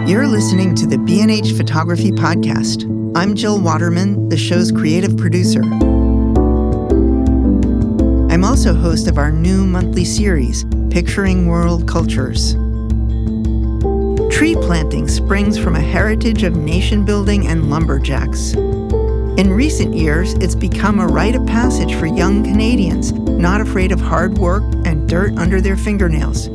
You're listening to the B&H Photography Podcast. I'm Jill Waterman, the show's creative producer. I'm also host of our new monthly series, Picturing World Cultures. Tree planting springs from a heritage of nation building and lumberjacks. In recent years, it's become a rite of passage for young Canadians, not afraid of hard work and dirt under their fingernails.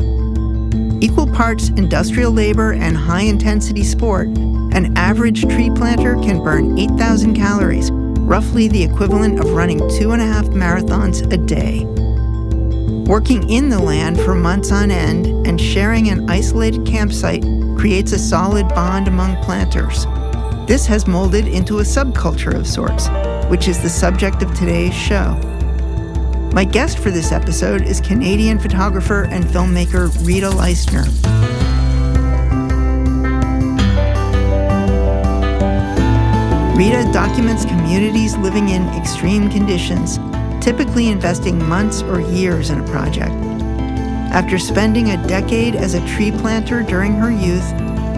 Equal parts industrial labor and high-intensity sport, an average tree planter can burn 8,000 calories, roughly the equivalent of running 2.5 marathons a day. Working in the land for months on end and sharing an isolated campsite creates a solid bond among planters. This has molded into a subculture of sorts, which is the subject of today's show. My guest for this episode is Canadian photographer and filmmaker Rita Leistner. Rita documents communities living in extreme conditions, typically investing months or years in a project. After spending a decade as a tree planter during her youth,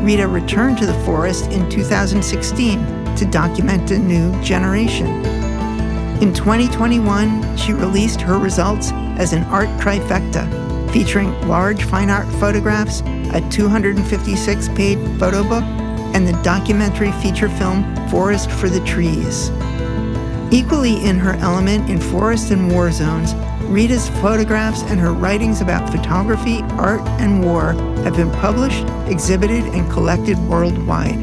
Rita returned to the forest in 2016 to document a new generation. In 2021, she released her results as an art trifecta, featuring large fine art photographs, a 256-page photo book, and the documentary feature film Forest for the Trees. Equally in her element in forest and war zones, Rita's photographs and her writings about photography, art, and war have been published, exhibited, and collected worldwide.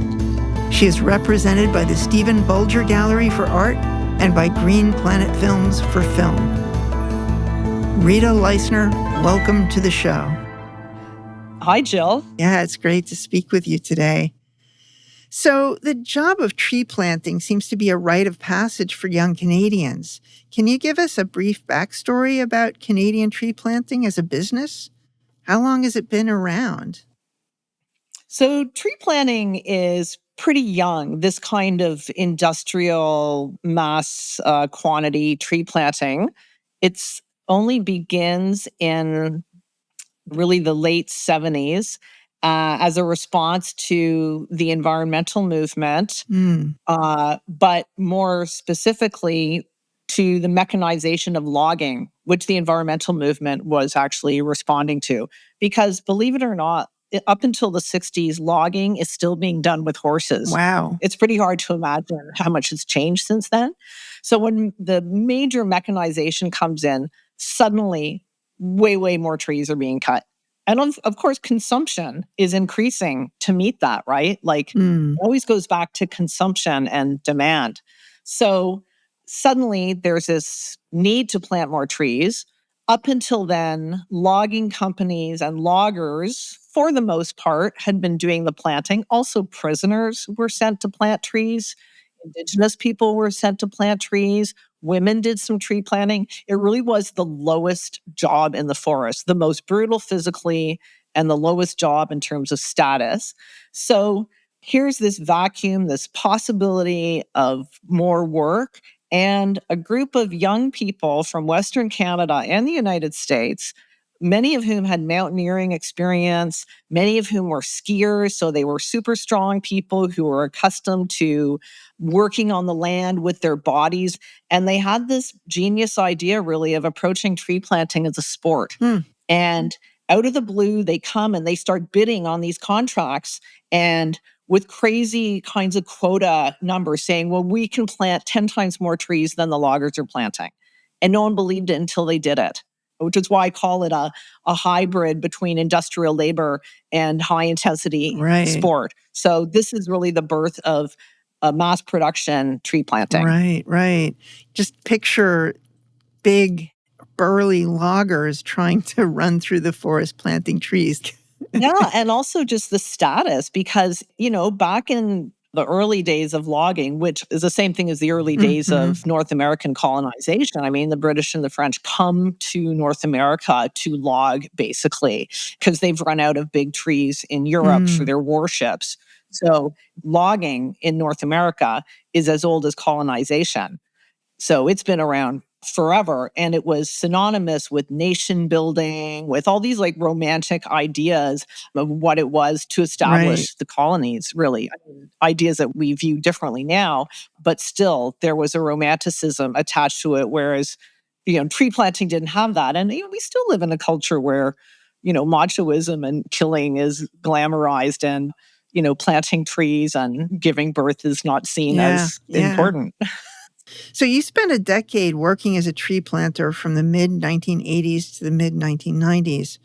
She is represented by the Stephen Bulger Gallery for Art and by Green Planet Films for film. Rita Leistner, welcome to the show. Hi, Jill. Yeah, it's great to speak with you today. So the job of tree planting seems to be a rite of passage for young Canadians. Can you give us a brief backstory about Canadian tree planting as a business? How long has it been around? So tree planting is pretty young, this kind of industrial mass quantity tree planting. It's only begins in really the late 70s as a response to the environmental movement, but more specifically to the mechanization of logging, which the environmental movement was actually responding to. Because believe it or not, up until the 60s, logging is still being done with horses. Wow. It's pretty hard to imagine how much has changed since then. So when the major mechanization comes in, suddenly way more trees are being cut. And of course, consumption is increasing to meet that, right? It always goes back to consumption and demand. So suddenly there's this need to plant more trees. Up until then, logging companies and loggers, for the most part, had been doing the planting. Also, prisoners were sent to plant trees. Indigenous people were sent to plant trees. Women did some tree planting. It really was the lowest job in the forest, the most brutal physically, and the lowest job in terms of status. So here's this vacuum, this possibility of more work, and a group of young people from Western Canada and the United States, many of whom had mountaineering experience, many of whom were skiers, so they were super strong people who were accustomed to working on the land with their bodies. And they had this genius idea, really, of approaching tree planting as a sport. And out of the blue, they come and they start bidding on these contracts, and with crazy kinds of quota numbers saying, well, we can plant 10 times more trees than the loggers are planting. And no one believed it until they did it, which is why I call it a hybrid between industrial labor and high-intensity sport. So this is really the birth of mass production tree planting. Right. Just picture big, burly loggers trying to run through the forest planting trees. Yeah, and also just the status, because, back in the early days of logging, which is the same thing as the early days of North American colonization. I mean, the British and the French come to North America to log, basically, because they've run out of big trees in Europe for their warships. So logging in North America is as old as colonization. So it's been around forever. And it was synonymous with nation building, with all these like romantic ideas of what it was to establish the colonies, really. I mean, ideas that we view differently now, but still there was a romanticism attached to it. Whereas, tree planting didn't have that. And we still live in a culture where, machoism and killing is glamorized, and, planting trees and giving birth is not seen as important. So you spent a decade working as a tree planter from the mid-1980s to the mid-1990s.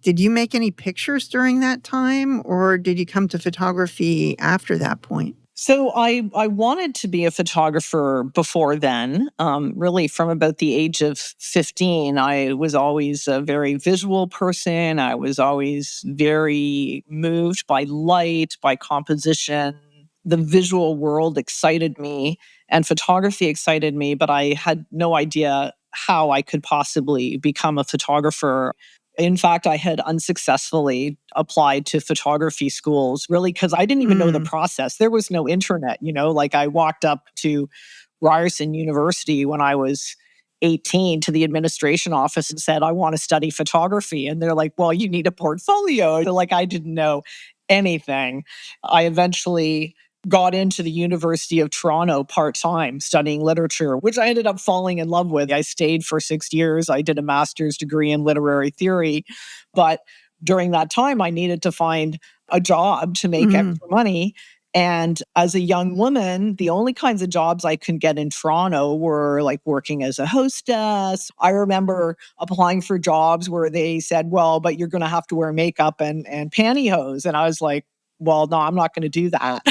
Did you make any pictures during that time, or did you come to photography after that point? So I wanted to be a photographer before then. Really, from about the age of 15, I was always a very visual person. I was always very moved by light, by composition. The visual world excited me, and photography excited me, but I had no idea how I could possibly become a photographer. In fact, I had unsuccessfully applied to photography schools, really, because I didn't even know the process. There was no internet, like I walked up to Ryerson University when I was 18 to the administration office and said, I want to study photography. And they're like, well, you need a portfolio. Like, I didn't know anything. I eventually got into the University of Toronto part-time studying literature, which I ended up falling in love with. I stayed for 6 years. I did a master's degree in literary theory. But during that time, I needed to find a job to make extra money. And as a young woman, the only kinds of jobs I could get in Toronto were like working as a hostess. I remember applying for jobs where they said, well, but you're going to have to wear makeup and pantyhose. And I was like, well, no, I'm not going to do that.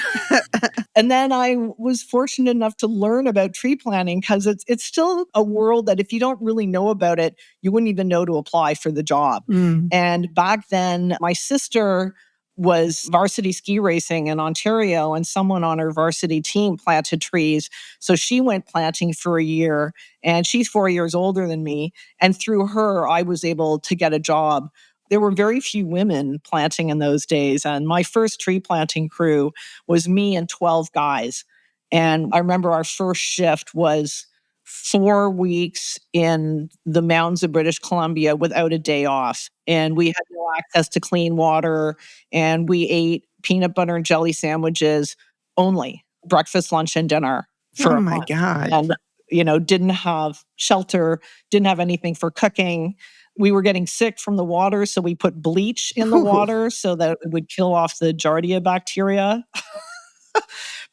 And then I was fortunate enough to learn about tree planting, because it's still a world that if you don't really know about it, you wouldn't even know to apply for the job. And back then, my sister was varsity ski racing in Ontario, and someone on her varsity team planted trees. So she went planting for a year, and she's 4 years older than me. And through her, I was able to get a job. There were very few women planting in those days. And my first tree planting crew was me and 12 guys. And I remember our first shift was 4 weeks in the mountains of British Columbia without a day off. And we had no access to clean water. And we ate peanut butter and jelly sandwiches only, breakfast, lunch, and dinner for Oh a my month. God. And, didn't have shelter, didn't have anything for cooking. We were getting sick from the water, so we put bleach in the water so that it would kill off the Giardia bacteria.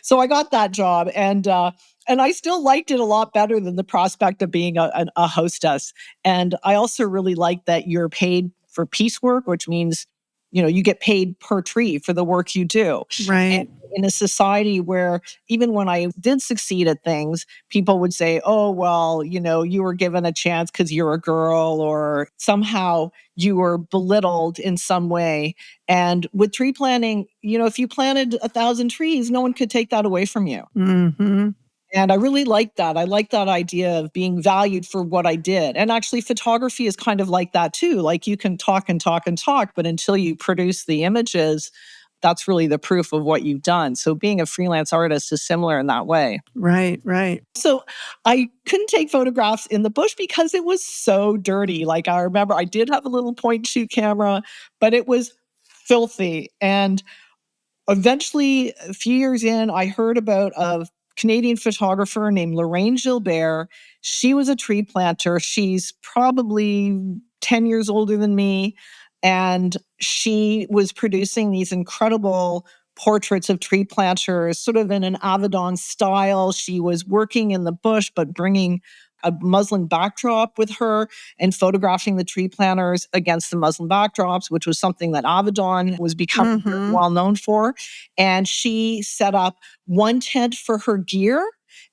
So I got that job, and I still liked it a lot better than the prospect of being a hostess. And I also really liked that you're paid for piecework, which means you get paid per tree for the work you do. Right. And in a society where even when I did succeed at things, people would say, oh, well, you were given a chance because you're a girl, or somehow you were belittled in some way. And with tree planting, if you planted 1,000 trees, no one could take that away from you. And I really like that. I like that idea of being valued for what I did. And actually, photography is kind of like that too. Like, you can talk and talk and talk, but until you produce the images, that's really the proof of what you've done. So being a freelance artist is similar in that way. Right. So I couldn't take photographs in the bush because it was so dirty. Like, I remember I did have a little point shoot camera, but it was filthy. And eventually, a few years in, I heard about a Canadian photographer named Lorraine Gilbert. She was a tree planter. She's probably 10 years older than me. And she was producing these incredible portraits of tree planters, sort of in an Avedon style. She was working in the bush, but bringing a muslin backdrop with her and photographing the tree planters against the muslin backdrops, which was something that Avedon was becoming well known for. And she set up one tent for her gear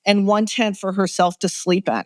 and one tent for herself to sleep in.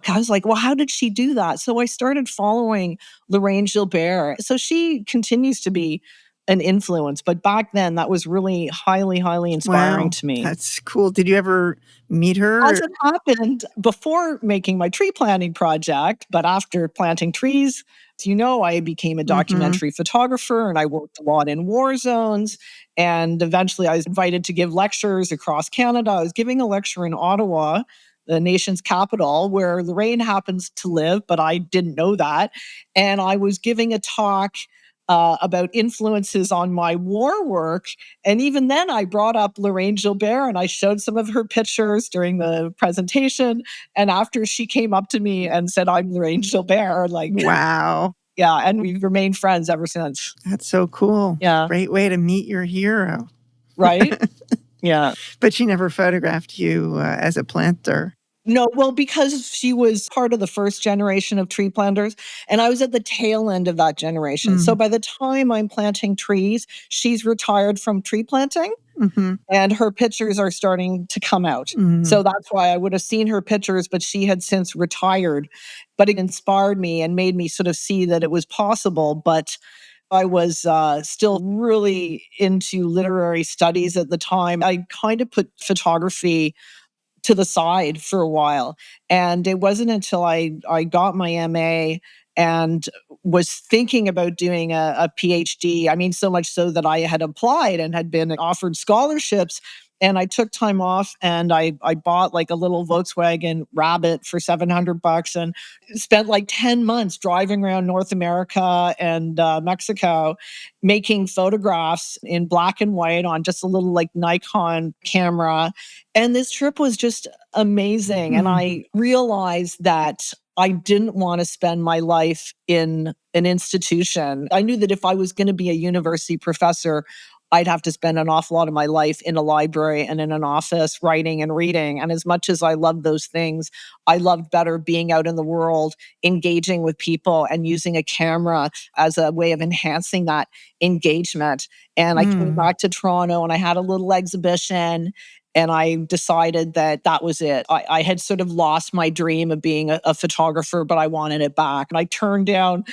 I was like, well, how did she do that? So I started following Lorraine Gilbert. So she continues to be an influence, but back then that was really highly, highly inspiring to me. That's cool. Did you ever meet her? As it happened, before making my tree planting project, but after planting trees, I became a documentary photographer, and I worked a lot in war zones. And eventually I was invited to give lectures across Canada. I was giving a lecture in Ottawa the nation's capital, where Lorraine happens to live, but I didn't know that. And I was giving a talk about influences on my war work. And even then, I brought up Lorraine Gilbert and I showed some of her pictures during the presentation. And after she came up to me and said, "I'm Lorraine Gilbert," like, Wow. yeah, and we've remained friends ever since. That's so cool. Yeah. Great way to meet your hero. Right? Yeah. But she never photographed you as a planter. No, well, because she was part of the first generation of tree planters, and I was at the tail end of that generation. So by the time I'm planting trees, she's retired from tree planting, and her pictures are starting to come out. So that's why I would have seen her pictures, but she had since retired. But it inspired me and made me sort of see that it was possible. But I was still really into literary studies at the time. I kind of put photography to the side for a while. And it wasn't until I got my MA and was thinking about doing a PhD. I mean, so much so that I had applied and had been offered scholarships. And I took time off and I bought like a little Volkswagen Rabbit for $700 and spent like 10 months driving around North America and Mexico making photographs in black and white on just a little like Nikon camera. And this trip was just amazing. And I realized that I didn't want to spend my life in an institution. I knew that if I was going to be a university professor, I'd have to spend an awful lot of my life in a library and in an office writing and reading. And as much as I loved those things, I loved better being out in the world, engaging with people and using a camera as a way of enhancing that engagement. And I came back to Toronto and I had a little exhibition. And I decided that that was it. I had sort of lost my dream of being a photographer, but I wanted it back. And I turned down,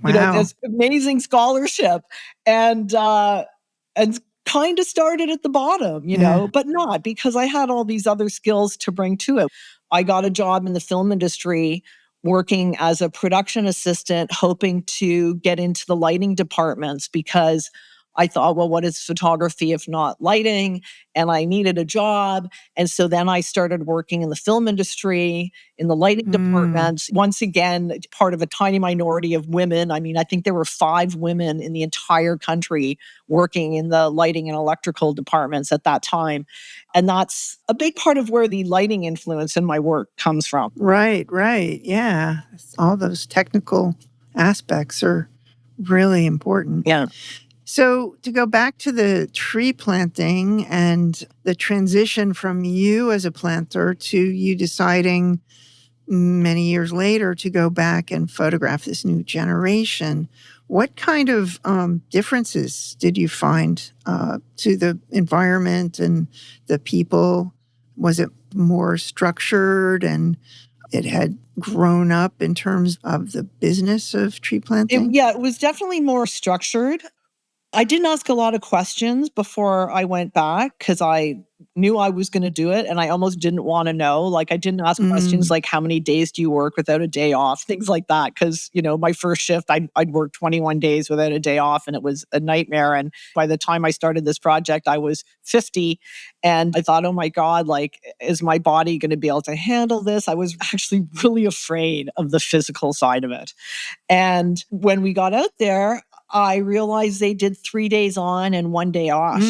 this amazing scholarship and kind of started at the bottom, but not because I had all these other skills to bring to it. I got a job in the film industry working as a production assistant, hoping to get into the lighting departments because I thought, well, what is photography if not lighting? And I needed a job. And so then I started working in the film industry, in the lighting departments. Once again, part of a tiny minority of women. I mean, I think there were 5 women in the entire country working in the lighting and electrical departments at that time. And that's a big part of where the lighting influence in my work comes from. Right. Yeah. All those technical aspects are really important. Yeah. So to go back to the tree planting and the transition from you as a planter to you deciding many years later to go back and photograph this new generation, what kind of differences did you find to the environment and the people? Was it more structured and it had grown up in terms of the business of tree planting? It was definitely more structured. I didn't ask a lot of questions before I went back because I knew I was going to do it and I almost didn't want to know. Like I didn't ask questions like how many days do you work without a day off, things like that. Because, my first shift, I'd work 21 days without a day off and it was a nightmare. And by the time I started this project, I was 50 and I thought, oh my God, like, is my body going to be able to handle this? I was actually really afraid of the physical side of it. And when we got out there, I realized they did 3 days on and 1 day off.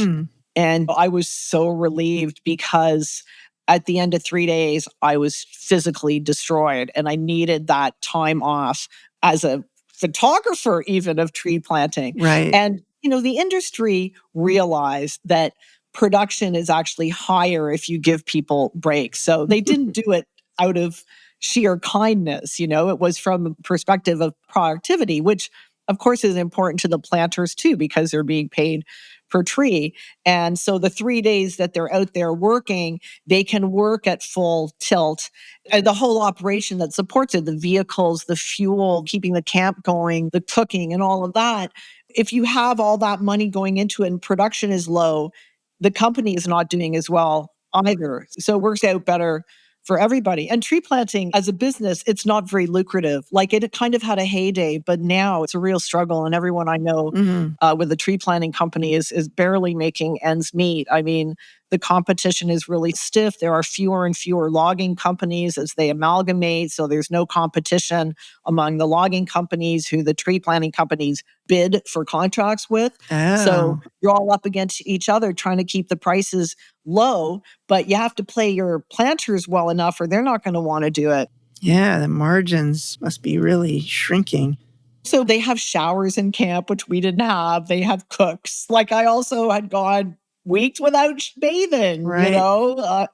And I was so relieved because at the end of 3 days, I was physically destroyed and I needed that time off as a photographer, even of tree planting. Right. And, the industry realized that production is actually higher if you give people breaks. So they didn't do it out of sheer kindness. It was from a perspective of productivity, which of course is important to the planters too, because they're being paid per tree. And so the 3 days that they're out there working, they can work at full tilt. And the whole operation that supports it, the vehicles, the fuel, keeping the camp going, the cooking and all of that. If you have all that money going into it and production is low, the company is not doing as well either. So it works out better for everybody. And tree planting as a business, it's not very lucrative. Like it kind of had a heyday, but now it's a real struggle. And everyone I know with a tree planting company is barely making ends meet. I mean, The competition is really stiff. There are fewer and fewer logging companies as they amalgamate. So there's no competition among the logging companies who the tree planting companies bid for contracts with. So Oh, you're all up against each other trying to keep the prices low, but you have to play your planters well enough or they're not going to want to do it. yeah, the margins must be really shrinking. So they have showers in camp, which we didn't have. They have cooks. Like I also had gone weeks without bathing, Right.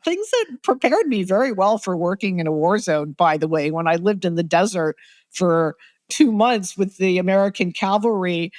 things that prepared me very well for working in a war zone, by the way. When I lived in the desert for 2 months with the American cavalry,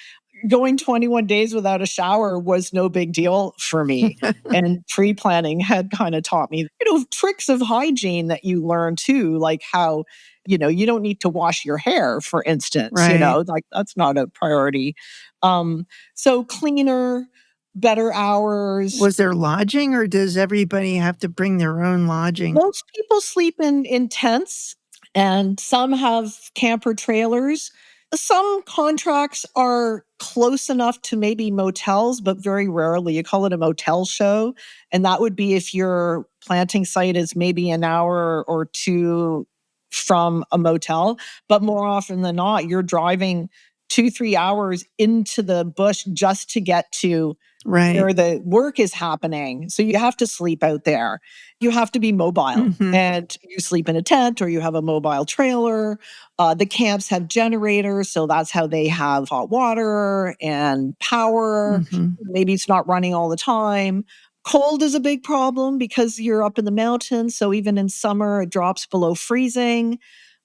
going 21 days without a shower was no big deal for me. And tree planting had kind of taught me, tricks of hygiene that you learn too, like how, you don't need to wash your hair, for instance, Right. like that's not a priority. So cleaner, better hours. Was there lodging or does everybody have to bring their own lodging? Most people sleep in tents and some have camper trailers. Some contracts are close enough to maybe motels, but very rarely. You call it a motel show. And that would be if your planting site is maybe an hour or two from a motel. But more often than not, you're driving 2, 3 hours into the bush just to get to Right. where the work is happening. So you have to sleep out there. You have to be mobile Mhm. and you sleep in a tent or you have a mobile trailer. The camps have generators. So that's how they have hot water and power. Mhm. Maybe it's not running all the time. Cold is a big problem because you're up in the mountains. So even in summer, it drops below freezing.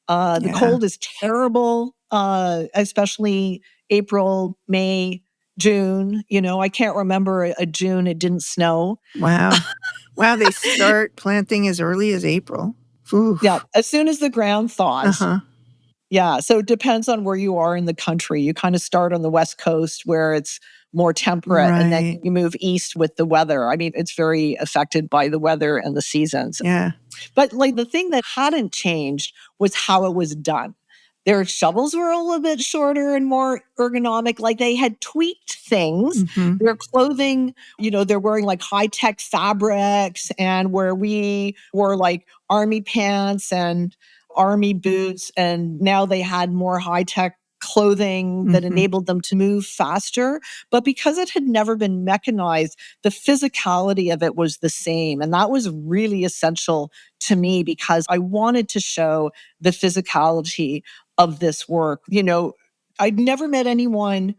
The Yeah. cold is terrible, especially April, May, June. I can't remember a June it didn't snow. Wow. Wow, they start planting as early as April. Yeah, Oof. as soon as the ground thaws. Uh-huh. Yeah, so it depends on where you are in the country. You kind of start on the West Coast where it's more temperate, and then Right. you move east with the weather. I mean, it's very affected by the weather and the seasons. Yeah. But like the thing that hadn't changed was how it was done. Their shovels were a little bit shorter and more ergonomic. Like they had tweaked things. Mhm. Their clothing, they're wearing like high tech fabrics, and where we wore like army pants and army boots, and now they had more high tech clothing that Mhm. enabled them to move faster. But because it had never been mechanized, the physicality of it was the same. And that was really essential to me because I wanted to show the physicality of this work. I'd never met anyone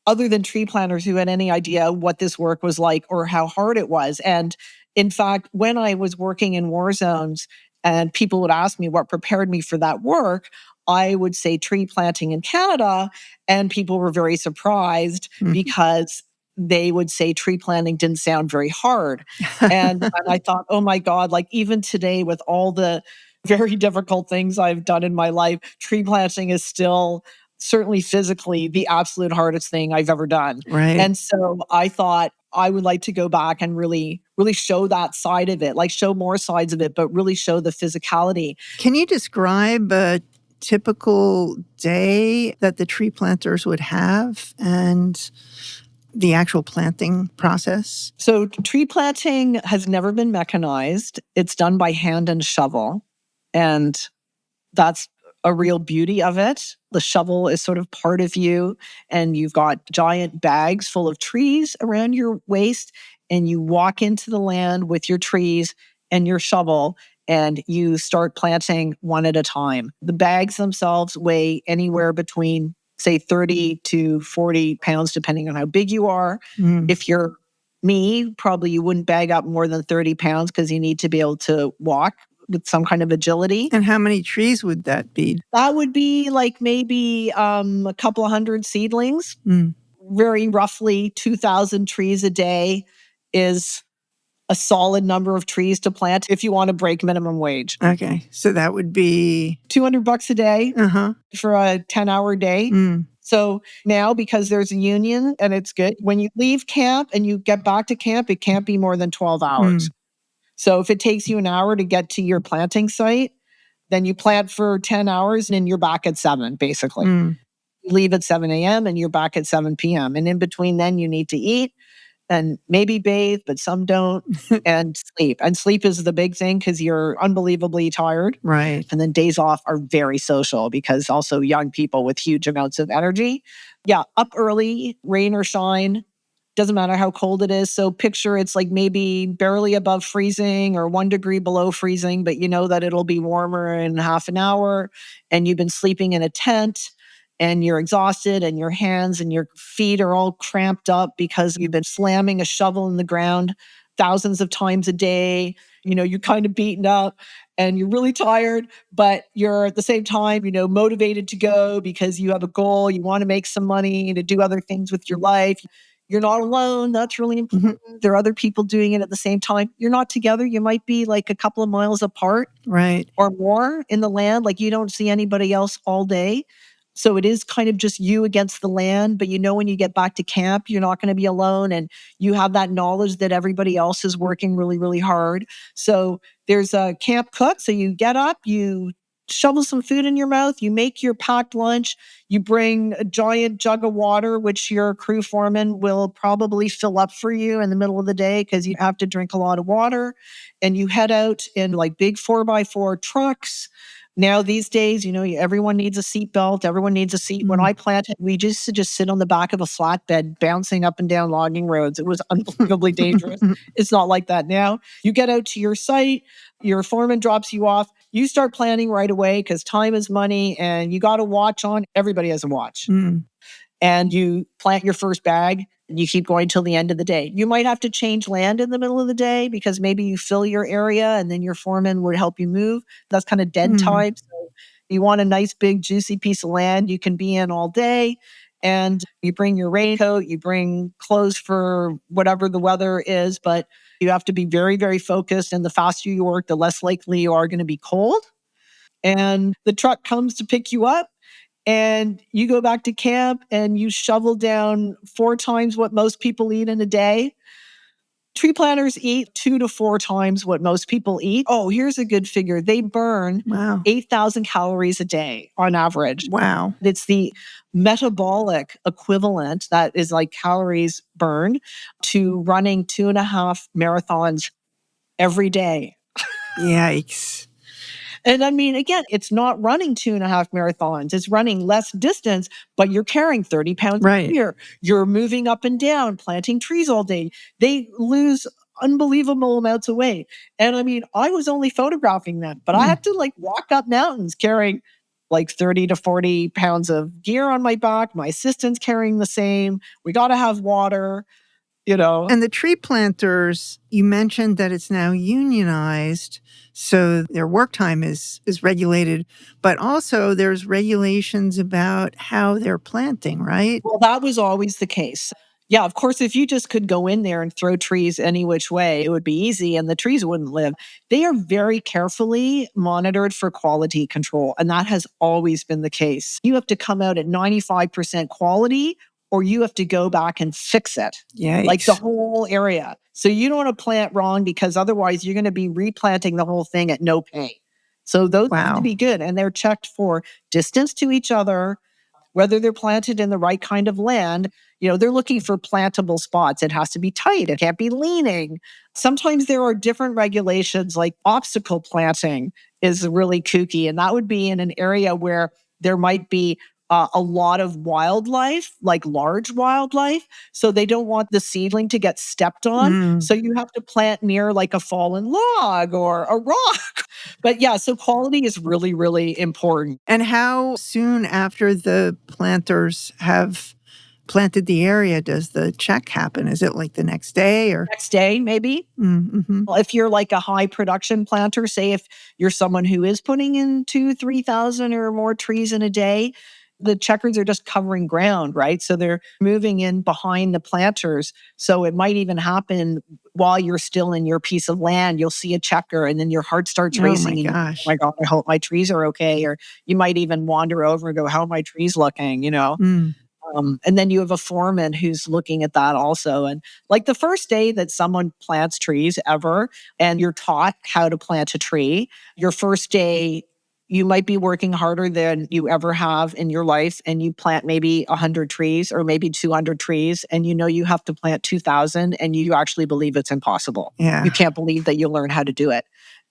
other than tree planters who had any idea what this work was like or how hard it was. And in fact, when I was working in war zones and people would ask me what prepared me for that work, I would say tree planting in Canada. And people were very surprised Mhm. because they would say tree planting didn't sound very hard. And I thought, oh my God, like even today with all the very difficult things I've done in my life, tree planting is still certainly physically the absolute hardest thing I've ever done. Right. And so I thought I would like to go back and really, really show that side of it, like show more sides of it, but really show the physicality. Can you describe a typical day that the tree planters would have and the actual planting process? So tree planting has never been mechanized. It's done by hand and shovel. And that's a real beauty of it. The shovel is sort of part of you, and you've got giant bags full of trees around your waist, and you walk into the land with your trees and your shovel, and you start planting one at a time. The bags themselves weigh anywhere between, say, 30 to 40 pounds, depending on how big you are. Mm. If you're me, probably you wouldn't bag up more than 30 pounds because you need to be able to walk with some kind of agility. And how many trees would that be? That would be like maybe a couple of hundred seedlings. Mm. Very roughly 2,000 trees a day is a solid number of trees to plant if you want to break minimum wage. Okay. So that would be $200 a day uh-huh. for a 10-hour day. Mm. So now, because there's a union and it's good, when you leave camp and you get back to camp, it can't be more than 12 hours. Mm. So if it takes you an hour to get to your planting site, then you plant for 10 hours and then you're back at 7, basically. Mm. You leave at 7 a.m. and you're back at 7 p.m. And in between then you need to eat and maybe bathe, but some don't, and sleep. And sleep is the big thing because you're unbelievably tired. Right. And then days off are very social because also young people with huge amounts of energy. Yeah, up early, rain or shine, doesn't matter how cold it is. So picture it's like maybe barely above freezing or 1 degree below freezing, but you know that it'll be warmer in half an hour, and you've been sleeping in a tent and you're exhausted and your hands and your feet are all cramped up because you've been slamming a shovel in the ground thousands of times a day. You're kind of beaten up and you're really tired, but you're at the same time, motivated to go because you have a goal. You want to make some money to do other things with your life. You're not alone. That's really important. There are other people doing it at the same time. You're not together. You might be like a couple of miles apart, Right. or more in the land. Like you don't see anybody else all day. So it is kind of just you against the land. But when you get back to camp, you're not going to be alone. And you have that knowledge that everybody else is working really, really hard. So there's a camp cook. So you get up, you shovel some food in your mouth, you make your packed lunch, you bring a giant jug of water, which your crew foreman will probably fill up for you in the middle of the day because you have to drink a lot of water. And you head out in like big 4x4 trucks. Now these days, everyone needs a seat belt. Everyone needs a seat. When I planted, we used to just sit on the back of a flatbed, bouncing up and down logging roads. It was unbelievably dangerous. It's not like that now. You get out to your site, your foreman drops you off. You start planning right away because time is money and you got a watch on. Everybody has a watch. And you plant your first bag and you keep going till the end of the day. You might have to change land in the middle of the day because maybe you fill your area and then your foreman would help you move. That's kind of dead time. So you want a nice big juicy piece of land you can be in all day. And you bring your raincoat, you bring clothes for whatever the weather is, but you have to be very, very focused. And the faster you work, the less likely you are going to be cold. And the truck comes to pick you up. And you go back to camp and you shovel down 4 times what most people eat in a day. Tree planters eat 2 to 4 times what most people eat. Oh, here's a good figure. They burn 8,000 calories a day on average. Wow. It's the metabolic equivalent, that is like calories burned, to running 2.5 marathons every day. Yikes. And I mean, again, it's not running 2.5 marathons. It's running less distance, but you're carrying 30 pounds a year. You're moving up and down, planting trees all day. They lose unbelievable amounts of weight. And I mean, I was only photographing them, but I had to like walk up mountains carrying like 30 to 40 pounds of gear on my back. My assistant's carrying the same. We got to have water. And the tree planters, you mentioned that it's now unionized, so their work time is regulated, but also there's regulations about how they're planting, right? Well, that was always the case. Yeah, of course, if you just could go in there and throw trees any which way, it would be easy and the trees wouldn't live. They are very carefully monitored for quality control, and that has always been the case. You have to come out at 95% quality, or you have to go back and fix it. Yikes. Like the whole area. So you don't want to plant wrong because otherwise you're going to be replanting the whole thing at no pay. So those have to be good. And they're checked for distance to each other, whether they're planted in the right kind of land. They're looking for plantable spots. It has to be tight. It can't be leaning. Sometimes there are different regulations, like obstacle planting is really kooky. And that would be in an area where there might be a lot of wildlife, like large wildlife. So they don't want the seedling to get stepped on. So you have to plant near like a fallen log or a rock. But yeah, so quality is really, really important. And how soon after the planters have planted the area does the check happen? Is it like the next day or? Next day, maybe. If you're like a high production planter, say if you're someone who is putting in 2,000-3,000 or more trees in a day, the checkers are just covering ground, right? So they're moving in behind the planters. So it might even happen while you're still in your piece of land. You'll see a checker and then your heart starts racing. Oh my gosh. Oh my God, I hope my trees are okay. Or you might even wander over and go, how are my trees looking, And then you have a foreman who's looking at that also. And like the first day that someone plants trees ever, and you're taught how to plant a tree, your first day You might be working harder than you ever have in your life, and you plant maybe 100 trees or maybe 200 trees, and you know you have to plant 2,000, and you actually believe it's impossible. Yeah. You can't believe that you'll learn how to do it.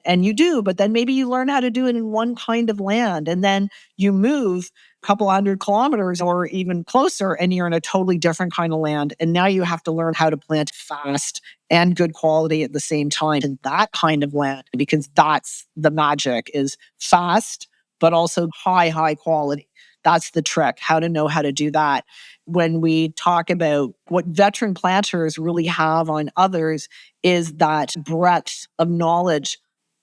And you do, but then maybe you learn how to do it in one kind of land, and then you move a couple 100 kilometers or even closer, and you're in a totally different kind of land. And now you have to learn how to plant fast and good quality at the same time in that kind of land, because that's the magic, is fast, but also high quality. That's the trick, how to know how to do that. When we talk about what veteran planters really have on others is that breadth of knowledge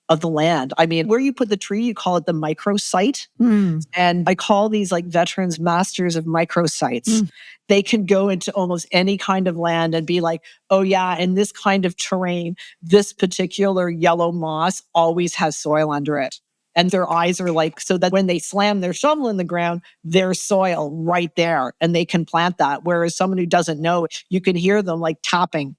of the land. I mean, where you put the tree, you call it the microsite. Mm. And I call these like veterans masters of microsites. They can go into almost any kind of land and be like, oh yeah, in this kind of terrain, this particular yellow moss always has soil under it. And their eyes are like, so that when they slam their shovel in the ground, there's soil right there and they can plant that. Whereas someone who doesn't know, you can hear them like tapping,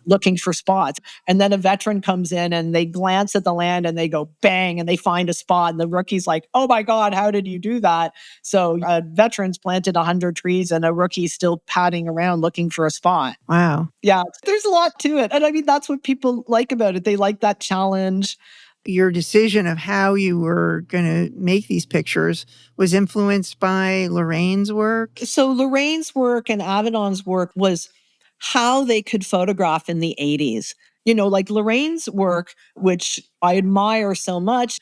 looking for spots. And then a veteran comes in and they glance at the land and they go bang and they find a spot. And the rookie's like, oh my God, how did you do that? So veterans planted 100 trees and a rookie's still padding around looking for a spot. Wow. Yeah, there's a lot to it. And I mean, that's what people like about it. They like that challenge. Your decision of how you were going to make these pictures was influenced by Lorraine's work? So Lorraine's work and Avedon's work was how they could photograph in the 80s. You know, like Lorraine's work, which I admire so much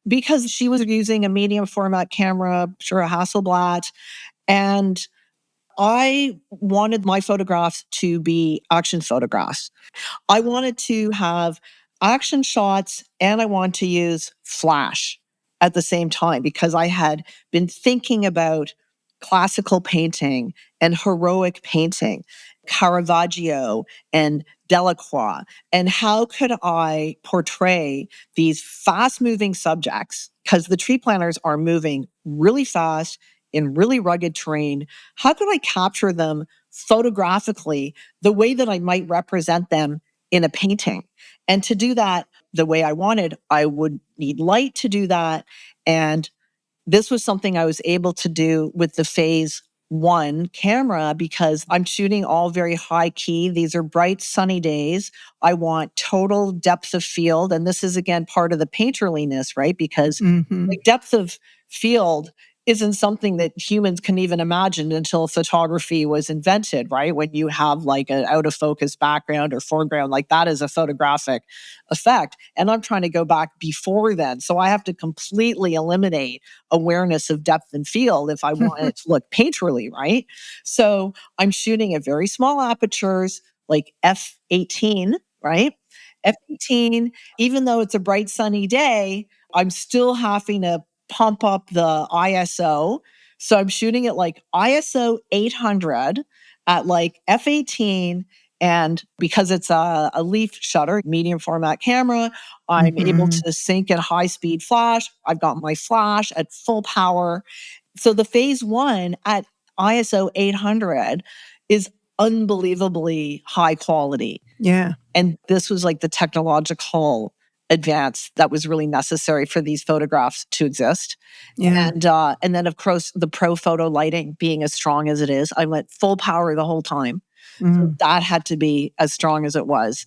because she was using a medium format camera, sure, a Hasselblad. And I wanted my photographs to be action photographs. I wanted to have action shots and I want to use flash at the same time because I had been thinking about classical painting and heroic painting, Caravaggio and Delacroix, and how could I portray these fast-moving subjects, because the tree planters are moving really fast in really rugged terrain. How could I capture them photographically the way that I might represent them in a painting? And to do that the way I wanted, I would need light to do that. And this was something I was able to do with the PhaseOne camera because I'm shooting all very high key. These are bright, sunny days. I want total depth of field. And this is, again, part of the painterliness, right? Because like depth of field isn't something that humans can even imagine until photography was invented, right? When you have like an out of focus background or foreground, like that is a photographic effect. And I'm trying to go back before then. So I have to completely eliminate awareness of depth and field if I want it to look painterly, right? So I'm shooting at very small apertures, like f/18, right? f/18, even though it's a bright sunny day, I'm still having to pump up the ISO. So I'm shooting at like ISO 800 at like f/18. And because it's a leaf shutter, medium format camera, I'm able to sync at high speed flash. I've got my flash at full power. So the PhaseOne at ISO 800 is unbelievably high quality. Yeah. And this was like the technological advance that was really necessary for these photographs to exist. Yeah. And then of course the Profoto lighting being as strong as it is, I went full power the whole time. So that had to be as strong as it was.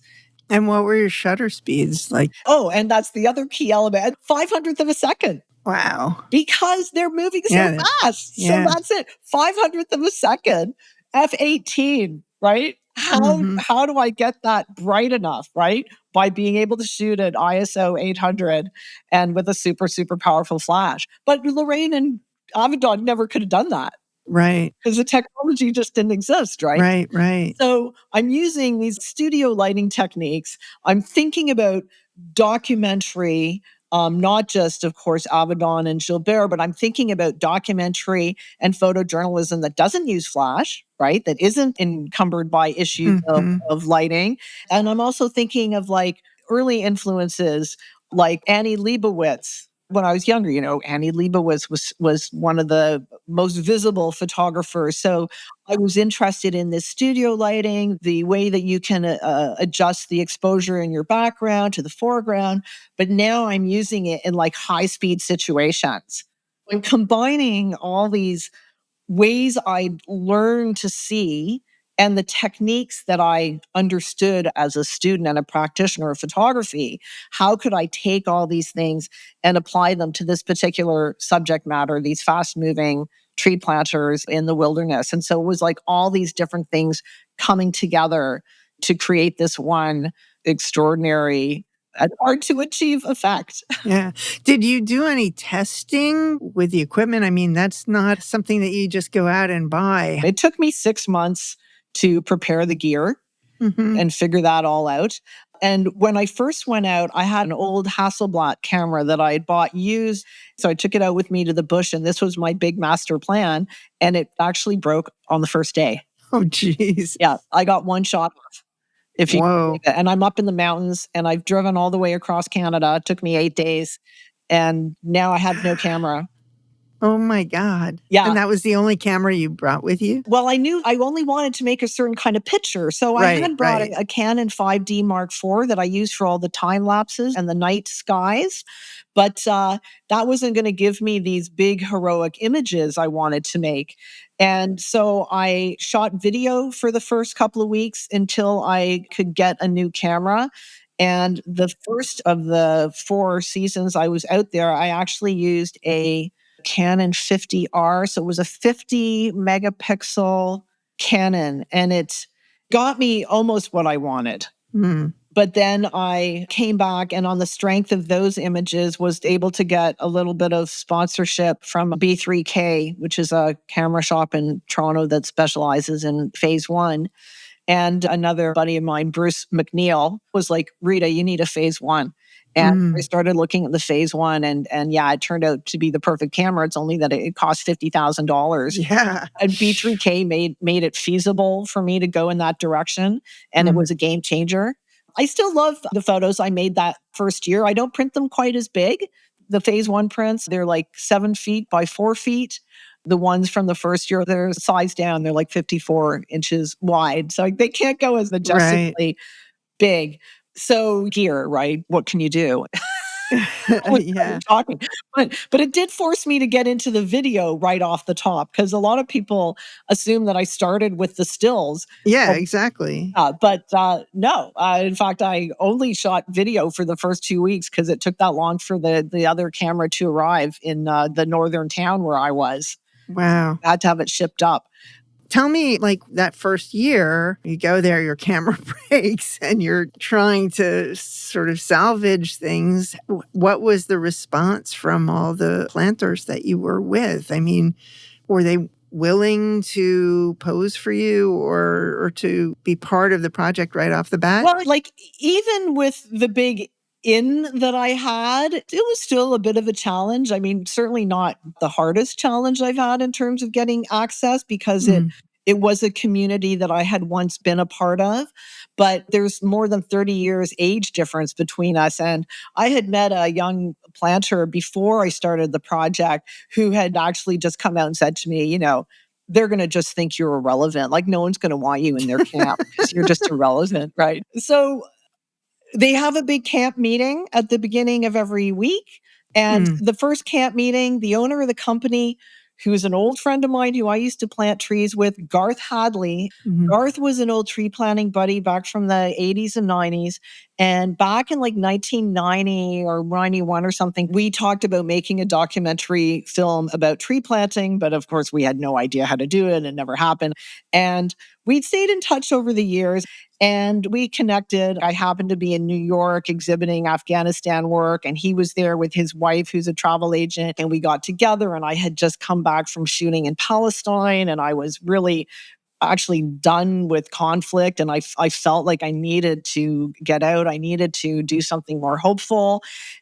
And what were your shutter speeds like? Oh, and that's the other key element, 500th of a second. Wow. Because they're moving so fast. So that's it. 500th of a second, f/18, right? How do I get that bright enough, right? By being able to shoot at ISO 800 and with a super, super powerful flash. But Lorraine and Avedon never could have done that. Right. Because the technology just didn't exist, right? Right. So I'm using these studio lighting techniques. I'm thinking about documentary, not just, of course, Avedon and Gilbert, but I'm thinking about documentary and photojournalism that doesn't use flash, right? That isn't encumbered by issues of lighting. And I'm also thinking of like early influences like Annie Leibovitz, when I was younger, Annie Leibovitz was one of the most visible photographers. So I was interested in this studio lighting, the way that you can adjust the exposure in your background to the foreground. But now I'm using it in like high speed situations. I'm combining all these ways I learned to see and the techniques that I understood as a student and a practitioner of photography. How could I take all these things and apply them to this particular subject matter, these fast moving tree planters in the wilderness? And so it was like all these different things coming together to create this one extraordinary and hard to achieve effect. Yeah. Did you do any testing with the equipment? I mean, that's not something that you just go out and buy. It took me 6 months to prepare the gear Mhm. and figure that all out. And when I first went out, I had an old Hasselblad camera that I had bought used. So I took it out with me to the bush, and this was my big master plan. And it actually broke on the first day. Oh, geez. Yeah, I got one shot off. If you can Whoa. believe it. And I'm up in the mountains, and I've driven all the way across Canada. It took me 8 days, and now I have no camera. Oh my God. Yeah. And that was the only camera you brought with you? Well, I knew I only wanted to make a certain kind of picture. So I Right, had brought right. a Canon 5D Mark IV that I use for all the time lapses and the night skies. But that wasn't going to give me these big heroic images I wanted to make. And so I shot video for the first couple of weeks until I could get a new camera. And the first of the 4 seasons I was out there, I actually used a Canon 50R. So it was a 50 megapixel Canon, and it got me almost what I wanted. Mm. But then I came back, and on the strength of those images was able to get a little bit of sponsorship from B3K, which is a camera shop in Toronto that specializes in PhaseOne. And another buddy of mine, Bruce McNeil, was like, Rita, you need a PhaseOne. And I started looking at the PhaseOne, and yeah, it turned out to be the perfect camera. It's only that it cost $50,000. Yeah. And B3K made it feasible for me to go in that direction, and it was a game changer. I still love the photos I made that first year. I don't print them quite as big. The PhaseOne prints, they're like 7 feet by 4 feet. The ones from the first year, they're sized down. They're like 54 inches wide. So they can't go as majestically big. So gear, right? What can you do? Yeah. Talking. But it did force me to get into the video right off the top, because a lot of people assume that I started with the stills. Yeah, exactly. But no, in fact, I only shot video for the first 2 weeks because it took that long for the other camera to arrive in the northern town where I was. Wow. I had to have it shipped up. Tell me, like that first year, you go there, your camera breaks, and you're trying to sort of salvage things. What was the response from all the planters that you were with? I mean, were they willing to pose for you or to be part of the project right off the bat? Well, like even with the big in that I had, it was still a bit of a challenge. I mean, certainly not the hardest challenge I've had in terms of getting access, because it was a community that I had once been a part of, but there's more than 30 years age difference between us. And I had met a young planter before I started the project who had actually just come out and said to me, they're going to just think you're irrelevant. Like no one's going to want you in their camp because you're just irrelevant, right? So they have a big camp meeting at the beginning of every week. And the first camp meeting, the owner of the company, who's an old friend of mine who I used to plant trees with, Garth Hadley. Garth was an old tree planting buddy back from the 80s and 90s. And back in like 1990 or 91 or something, we talked about making a documentary film about tree planting. But of course, we had no idea how to do it. It never happened. And we'd stayed in touch over the years. And we connected. I happened to be in New York exhibiting Afghanistan work, and he was there with his wife, who's a travel agent, and we got together. And I had just come back from shooting in Palestine, and I was really actually done with conflict, and I felt like I needed to get out. I needed to do something more hopeful.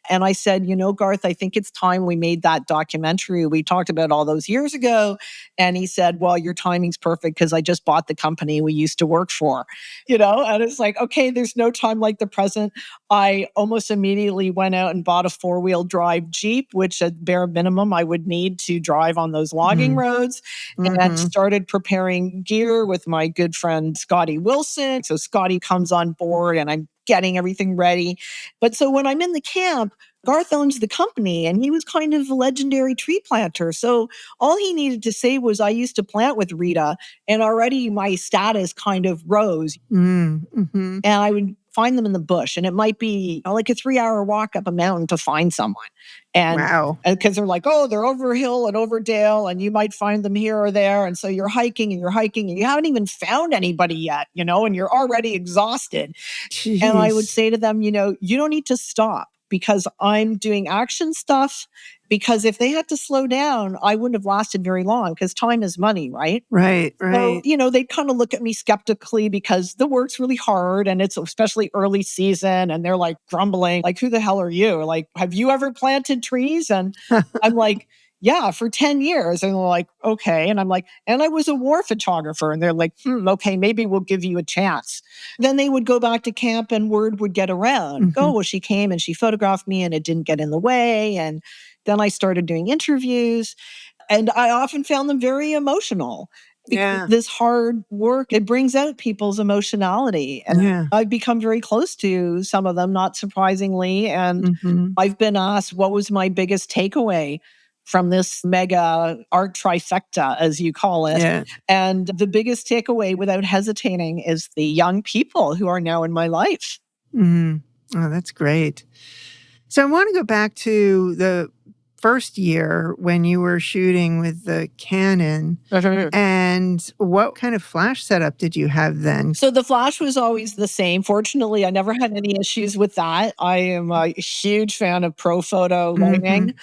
And I said, Garth, I think it's time we made that documentary we talked about all those years ago. And he said, well, your timing's perfect because I just bought the company we used to work for, and it's like, okay, there's no time like the present. I almost immediately went out and bought a 4-wheel drive Jeep, which at bare minimum I would need to drive on those logging roads, and started preparing gear with my good friend Scotty Wilson. So Scotty comes on board and I'm getting everything ready. But so when I'm in the camp, Garth owns the company and he was kind of a legendary tree planter. So all he needed to say was, I used to plant with Rita, and already my status kind of rose. Mm-hmm. And I would find them in the bush, and it might be like a 3-hour walk up a mountain to find someone. And Wow. because they're like, oh, they're over hill and over dale, and you might find them here or there. And so you're hiking and you're hiking and you haven't even found anybody yet, and you're already exhausted. Jeez. And I would say to them, you don't need to stop because I'm doing action stuff. Because if they had to slow down, I wouldn't have lasted very long because time is money, right? Right. So, they kind of look at me skeptically because the work's really hard and it's especially early season and they're like grumbling, like, who the hell are you? Like, have you ever planted trees? And I'm like, yeah, for 10 years. And they're like, okay. And I'm like, and I was a war photographer. And they're like, okay, maybe we'll give you a chance. Then they would go back to camp and word would get around. Oh, well, she came and she photographed me and it didn't get in the way. And then I started doing interviews. And I often found them very emotional. Yeah. This hard work, it brings out people's emotionality. And I've become very close to some of them, not surprisingly. And I've been asked, what was my biggest takeaway from this mega art trifecta, as you call it? Yeah. And the biggest takeaway, without hesitating, is the young people who are now in my life. Oh, that's great. So I want to go back to the first year when you were shooting with the Canon. And what kind of flash setup did you have then? So the flash was always the same. Fortunately, I never had any issues with that. I am a huge fan of Profoto lighting.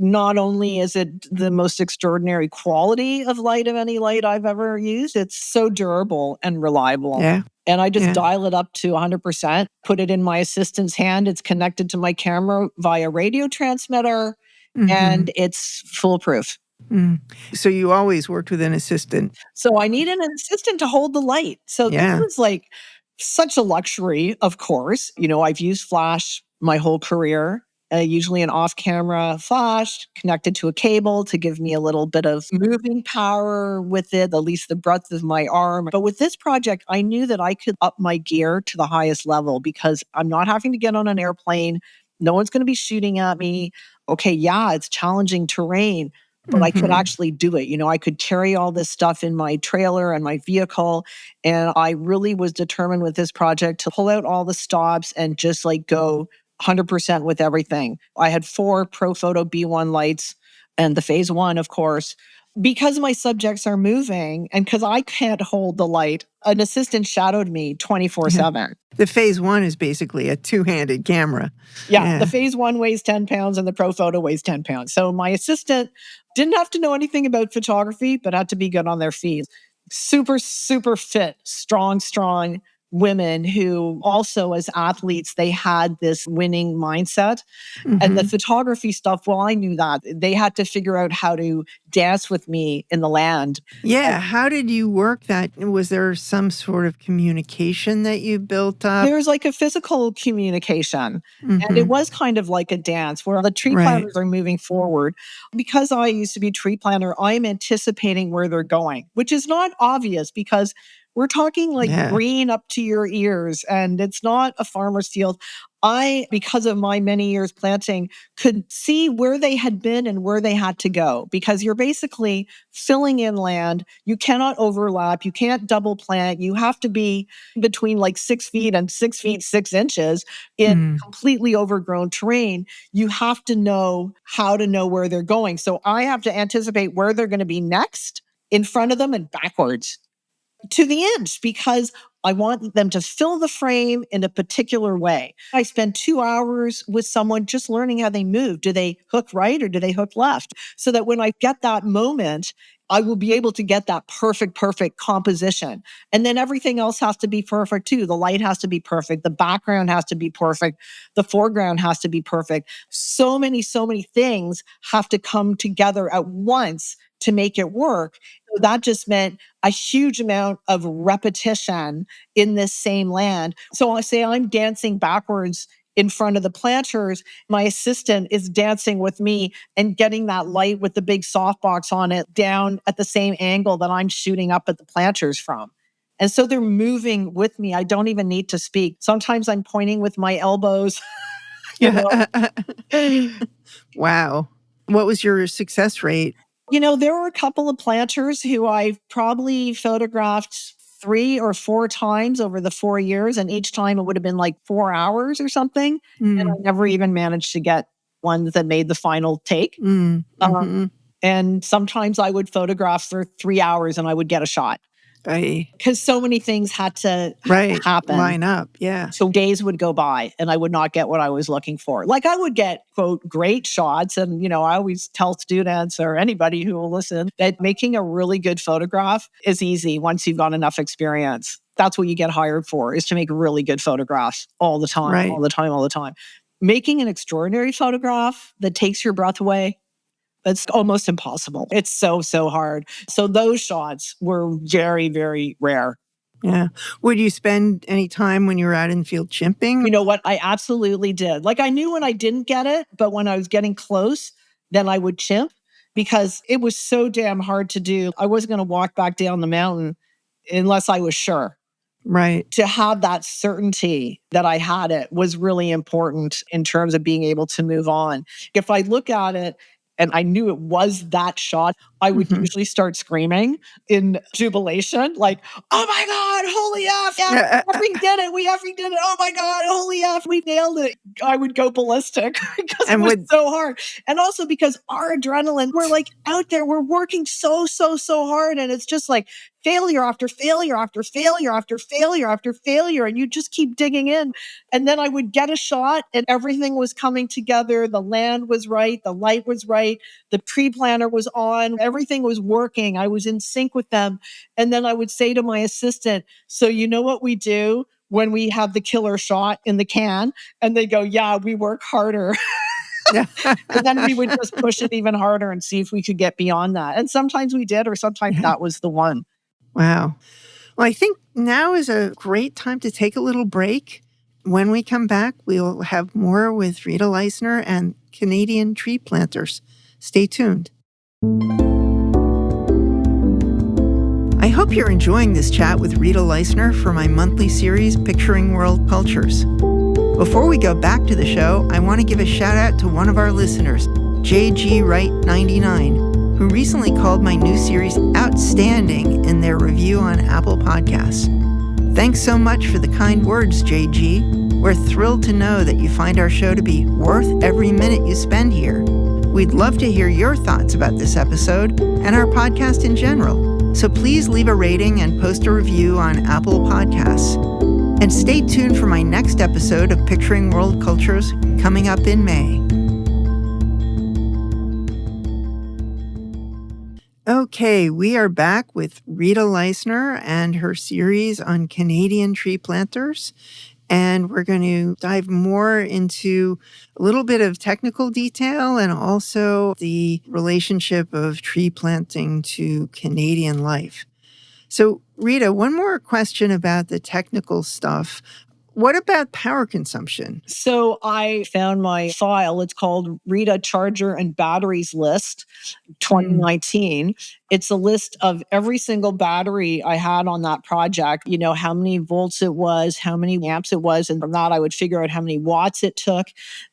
Not only is it the most extraordinary quality of light of any light I've ever used, it's so durable and reliable. Yeah. And I just dial it up to 100%, put it in my assistant's hand. It's connected to my camera via radio transmitter, and it's foolproof. So you always worked with an assistant. So I needed an assistant to hold the light. So this was like such a luxury, of course. I've used flash my whole career. Usually an off-camera flash connected to a cable to give me a little bit of moving power with it, at least the breadth of my arm. But with this project, I knew that I could up my gear to the highest level because I'm not having to get on an airplane. No one's going to be shooting at me. Okay, yeah, it's challenging terrain, but I could actually do it. I could carry all this stuff in my trailer and my vehicle. And I really was determined with this project to pull out all the stops and just go 100% with everything. I had 4 Profoto B1 lights and the PhaseOne, of course. Because my subjects are moving and because I can't hold the light, an assistant shadowed me 24/7. The PhaseOne is basically a two-handed camera. Yeah, the PhaseOne weighs 10 pounds and the Profoto weighs 10 pounds. So my assistant didn't have to know anything about photography, but had to be good on their feet. Super, super fit, strong women who also, as athletes, they had this winning mindset. And the photography stuff, well, I knew that. They had to figure out how to dance with me in the land. Yeah. How did you work that? Was there some sort of communication that you built up? There's like a physical communication. And it was kind of like a dance where the tree planters are moving forward. Because I used to be a tree planter, I'm anticipating where they're going, which is not obvious because we're talking green up to your ears, and it's not a farmer's field. I, because of my many years planting, could see where they had been and where they had to go because you're basically filling in land. You cannot overlap. You can't double plant. You have to be between 6 feet and 6 feet 6 inches in completely overgrown terrain. You have to know how to know where they're going. So I have to anticipate where they're going to be next, in front of them and backwards, to the inch, because I want them to fill the frame in a particular way. I spend 2 hours with someone just learning how they move. Do they hook right or do they hook left? So that when I get that moment, I will be able to get that perfect composition. And then everything else has to be perfect too. The light has to be perfect. The background has to be perfect. The foreground has to be perfect. So many things have to come together at once to make it work. So that just meant a huge amount of repetition in this same land. So I say I'm dancing backwards in front of the planters, my assistant is dancing with me and getting that light with the big softbox on it down at the same angle that I'm shooting up at the planters from. And so they're moving with me. I don't even need to speak. Sometimes I'm pointing with my elbows, you know. Wow. What was your success rate? There were a couple of planters who I've probably photographed 3 or 4 times over the 4 years, and each time it would have been like 4 hours or something, and I never even managed to get ones that made the final take. And sometimes I would photograph for 3 hours and I would get a shot. Because so many things had to happen. Line up, yeah. So days would go by and I would not get what I was looking for. Like I would get, quote, great shots. And, I always tell students or anybody who will listen that making a really good photograph is easy once you've got enough experience. That's what you get hired for, is to make really good photographs all the time, all the time, all the time. Making an extraordinary photograph that takes your breath away, that's almost impossible. It's so, so hard. So those shots were very, very rare. Yeah. Would you spend any time when you were out in the field chimping? You know what? I absolutely did. Like I knew when I didn't get it, but when I was getting close, then I would chimp because it was so damn hard to do. I wasn't going to walk back down the mountain unless I was sure. Right. To have that certainty that I had it was really important in terms of being able to move on. If I look at it and I knew it was that shot, I would usually start screaming in jubilation, like, oh my God, holy F, yeah, we did it, we effing did it, oh my God, holy F, we nailed it. I would go ballistic because it was so hard. And also because our adrenaline, we're like out there, we're working so, so, so hard. And it's just like failure after failure after failure after failure after failure. And you just keep digging in. And then I would get a shot and everything was coming together. The land was right. The light was right. The pre-planner was on. Everything was working. I was in sync with them. And then I would say to my assistant, so you know what we do when we have the killer shot in the can? And they go, yeah, we work harder. And then we would just push it even harder and see if we could get beyond that. And sometimes we did, or sometimes that was the one. Wow. Well, I think now is a great time to take a little break. When we come back, we'll have more with Rita Leistner and Canadian tree planters. Stay tuned. I hope you're enjoying this chat with Rita Leistner for my monthly series, Picturing World Cultures. Before we go back to the show, I want to give a shout out to one of our listeners, JG Rite 99, who recently called my new series outstanding in their review on Apple Podcasts. Thanks so much for the kind words, JG. We're thrilled to know that you find our show to be worth every minute you spend here. We'd love to hear your thoughts about this episode and our podcast in general. So please leave a rating and post a review on Apple Podcasts. And stay tuned for my next episode of Picturing World Cultures coming up in May. Okay, we are back with Rita Leistner and her series on Canadian tree planters. And we're going to dive more into a little bit of technical detail and also the relationship of tree planting to Canadian life. So, Rita, one more question about the technical stuff. What about power consumption? So I found my file. It's called Rita Charger and Batteries List 2019. It's a list of every single battery I had on that project, how many volts it was, how many amps it was. And from that, I would figure out how many watts it took.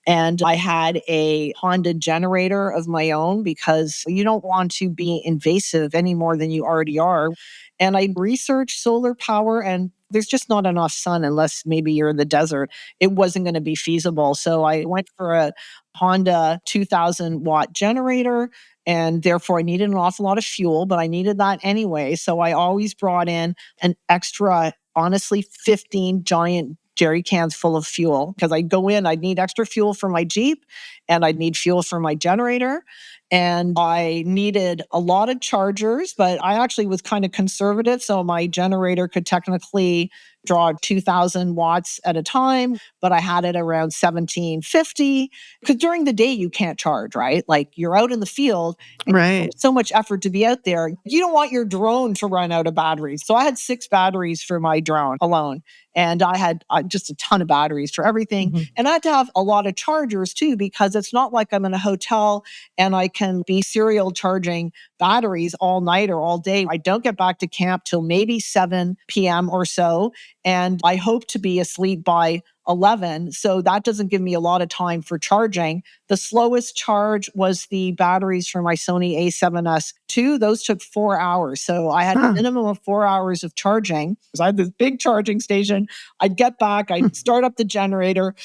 And I had a Honda generator of my own because you don't want to be invasive any more than you already are. And I researched solar power, and there's just not enough sun unless maybe you're in the desert. It wasn't going to be feasible. So I went for a Honda 2000 watt generator, and therefore I needed an awful lot of fuel, but I needed that anyway. So I always brought in an extra, honestly, 15 giant jerry cans full of fuel because I'd go in, I'd need extra fuel for my Jeep and I'd need fuel for my generator. And I needed a lot of chargers, but I actually was kind of conservative. So my generator could technically draw 2000 watts at a time, but I had it around 1750 because during the day you can't charge, right? Like you're out in the field, and right? So much effort to be out there. You don't want your drone to run out of batteries. So I had 6 batteries for my drone alone. And I had just a ton of batteries for everything. Mm-hmm. And I had to have a lot of chargers too, because it's not like I'm in a hotel and I can be serial charging batteries all night or all day. I don't get back to camp till maybe 7 p.m. or so. And I hope to be asleep by 11. So that doesn't give me a lot of time for charging. The slowest charge was the batteries for my Sony A7S II. Those took 4 hours. So I had a minimum of 4 hours of charging because I had this big charging station. I'd get back, I'd start up the generator,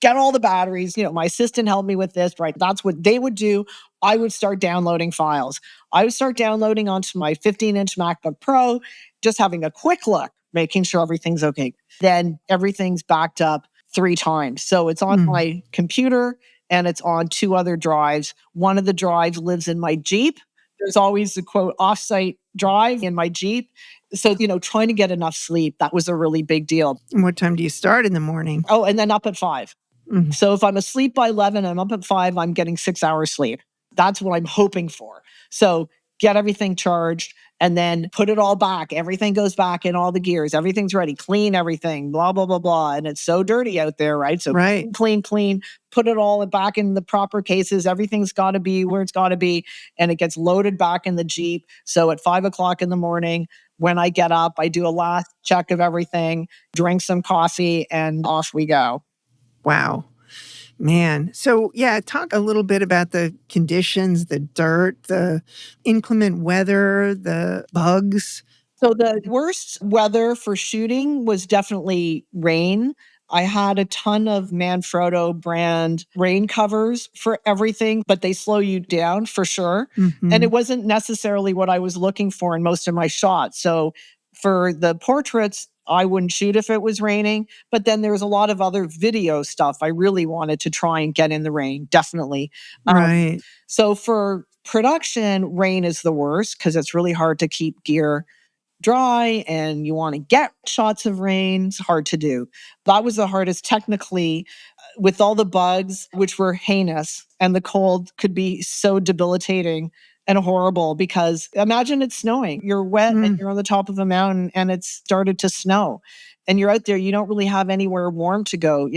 get all the batteries. My assistant helped me with this, right? That's what they would do. I would start downloading files. I would start downloading onto my 15-inch MacBook Pro, just having a quick look, making sure everything's okay. Then everything's backed up 3 times. So it's on my computer and it's on 2 other drives. One of the drives lives in my Jeep. There's always the quote offsite drive in my Jeep. So, trying to get enough sleep, that was a really big deal. And what time do you start in the morning? Oh, and then up at 5. Mm-hmm. So if I'm asleep by 11, I'm up at 5, I'm getting 6 hours sleep. That's what I'm hoping for. So get everything charged and then put it all back. Everything goes back in all the gears. Everything's ready. Clean everything, blah, blah, blah, blah. And it's so dirty out there, right? So clean, put it all back in the proper cases. Everything's got to be where it's got to be. And it gets loaded back in the Jeep. So at 5 o'clock in the morning, when I get up, I do a last check of everything, drink some coffee, and off we go. Wow. Man. So, talk a little bit about the conditions, the dirt, the inclement weather, the bugs. So the worst weather for shooting was definitely rain. I had a ton of Manfrotto brand rain covers for everything, but they slow you down for sure. Mm-hmm. And it wasn't necessarily what I was looking for in most of my shots. So for the portraits, I wouldn't shoot if it was raining, but then there's a lot of other video stuff I really wanted to try and get in the rain, definitely. Right. So for production, rain is the worst because it's really hard to keep gear dry and you want to get shots of rain. It's hard to do. That was the hardest technically with all the bugs, which were heinous, and the cold could be so debilitating and horrible because imagine it's snowing. You're wet and you're on the top of a mountain and it's started to snow and you're out there. You don't really have anywhere warm to go,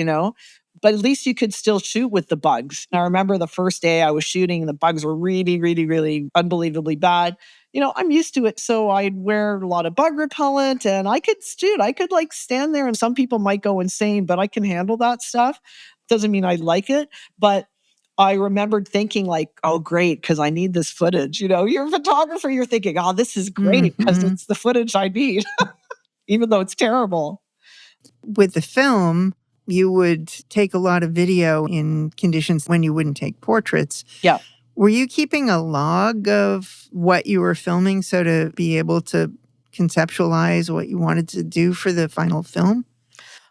but at least you could still shoot with the bugs. And I remember the first day I was shooting, the bugs were really, really, really unbelievably bad. I'm used to it. So I'd wear a lot of bug repellent and I could shoot. I could stand there and some people might go insane, but I can handle that stuff. Doesn't mean I like it, but I remembered thinking oh, great, because I need this footage. You're a photographer, you're thinking, oh, this is great because it's the footage I need, even though it's terrible. With the film, you would take a lot of video in conditions when you wouldn't take portraits. Yeah. Were you keeping a log of what you were filming so to be able to conceptualize what you wanted to do for the final film?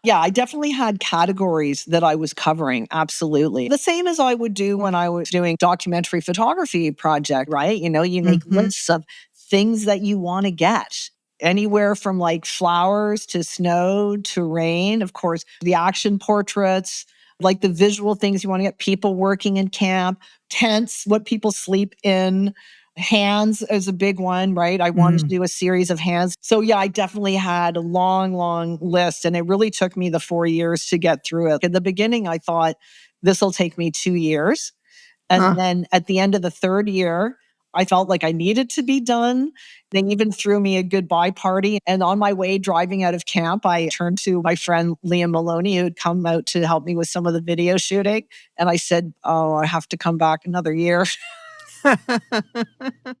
Yeah, I definitely had categories that I was covering. Absolutely. The same as I would do when I was doing documentary photography project, right? You make lists of things that you want to get. Anywhere from flowers to snow to rain. Of course, the action portraits, the visual things you want to get, people working in camp, tents, what people sleep in. Hands is a big one, right? I wanted to do a series of hands. So yeah, I definitely had a long, long list and it really took me the 4 years to get through it. In the beginning, I thought this will take me 2 years. And then at the end of the 3rd year, I felt like I needed to be done. They even threw me a goodbye party. And on my way driving out of camp, I turned to my friend Liam Maloney, who had come out to help me with some of the video shooting. And I said, oh, I have to come back another year.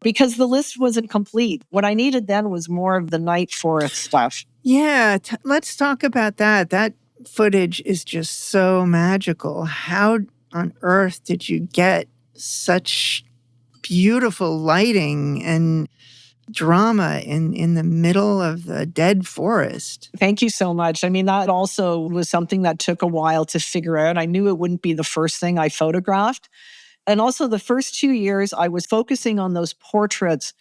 Because the list wasn't complete. What I needed then was more of the night forest stuff. Yeah, let's talk about that. That footage is just so magical. How on earth did you get such beautiful lighting and drama in the middle of the dead forest? Thank you so much. I mean, that also was something that took a while to figure out. I knew it wouldn't be the first thing I photographed. And also the first 2 years, I was focusing on those portraits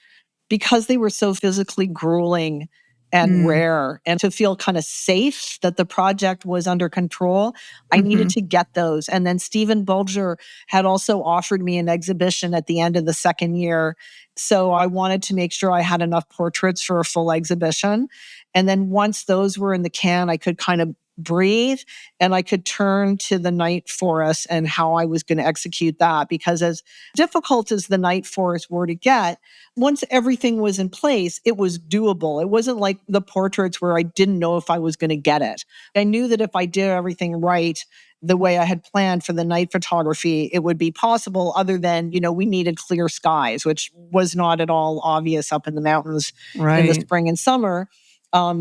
because they were so physically grueling and rare, and to feel kind of safe that the project was under control, I needed to get those. And then Stephen Bulger had also offered me an exhibition at the end of the second year. So I wanted to make sure I had enough portraits for a full exhibition. And then once those were in the can, I could kind of breathe and I could turn to the night forest and how I was going to execute that. Because as difficult as the night forests were to get, once everything was in place, it was doable. It wasn't like the portraits where I didn't know if I was going to get it. I knew that if I did everything right, the way I had planned for the night photography, it would be possible, other than, we needed clear skies, which was not at all obvious up in the mountains in the spring and summer.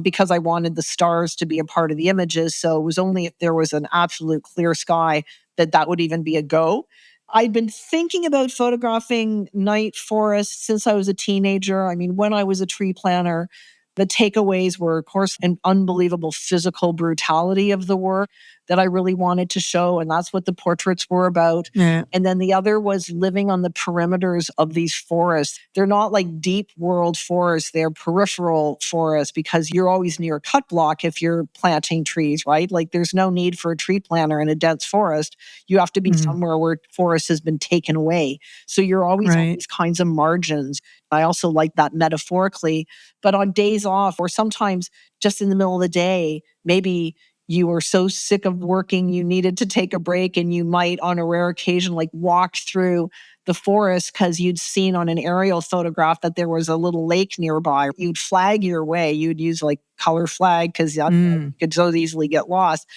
Because I wanted the stars to be a part of the images. So it was only if there was an absolute clear sky that would even be a go. I'd been thinking about photographing night forests since I was a teenager. I mean, when I was a tree planter, the takeaways were, of course, an unbelievable physical brutality of the work that I really wanted to show. And that's what the portraits were about. Yeah. And then the other was living on the perimeters of these forests. They're not like deep world forests. They're peripheral forests because you're always near a cut block if you're planting trees, right? Like there's no need for a tree planter in a dense forest. You have to be somewhere where forest has been taken away. So you're always on these kinds of margins. I also like that metaphorically. But on days off, or sometimes just in the middle of the day, maybe you were so sick of working, you needed to take a break, and you might, on a rare occasion, like walk through the forest because you'd seen on an aerial photograph that there was a little lake nearby. You'd flag your way. You'd use like color flag because you could so easily get lost.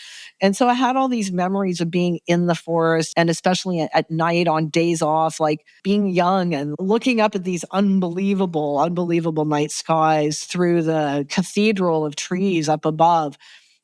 And so I had all these memories of being in the forest, and especially at night on days off, like being young and looking up at these unbelievable, unbelievable night skies through the cathedral of trees up above.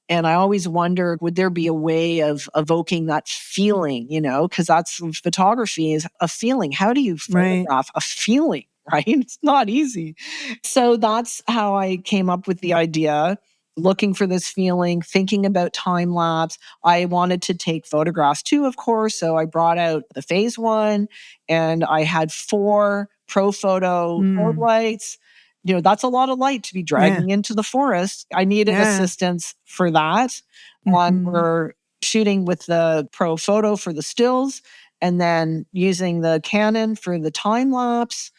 And I always wondered, would there be a way of evoking that feeling, because that's photography is a feeling. How do you photograph a feeling, right? It's not easy. So that's how I came up with the idea, looking for this feeling, thinking about time lapse. I wanted to take photographs too, of course. So I brought out the PhaseOne and I had 4 Profoto board lights. That's a lot of light to be dragging into the forest. I needed assistance for that. We're shooting with the Profoto for the stills and then using the Canon for the time lapse.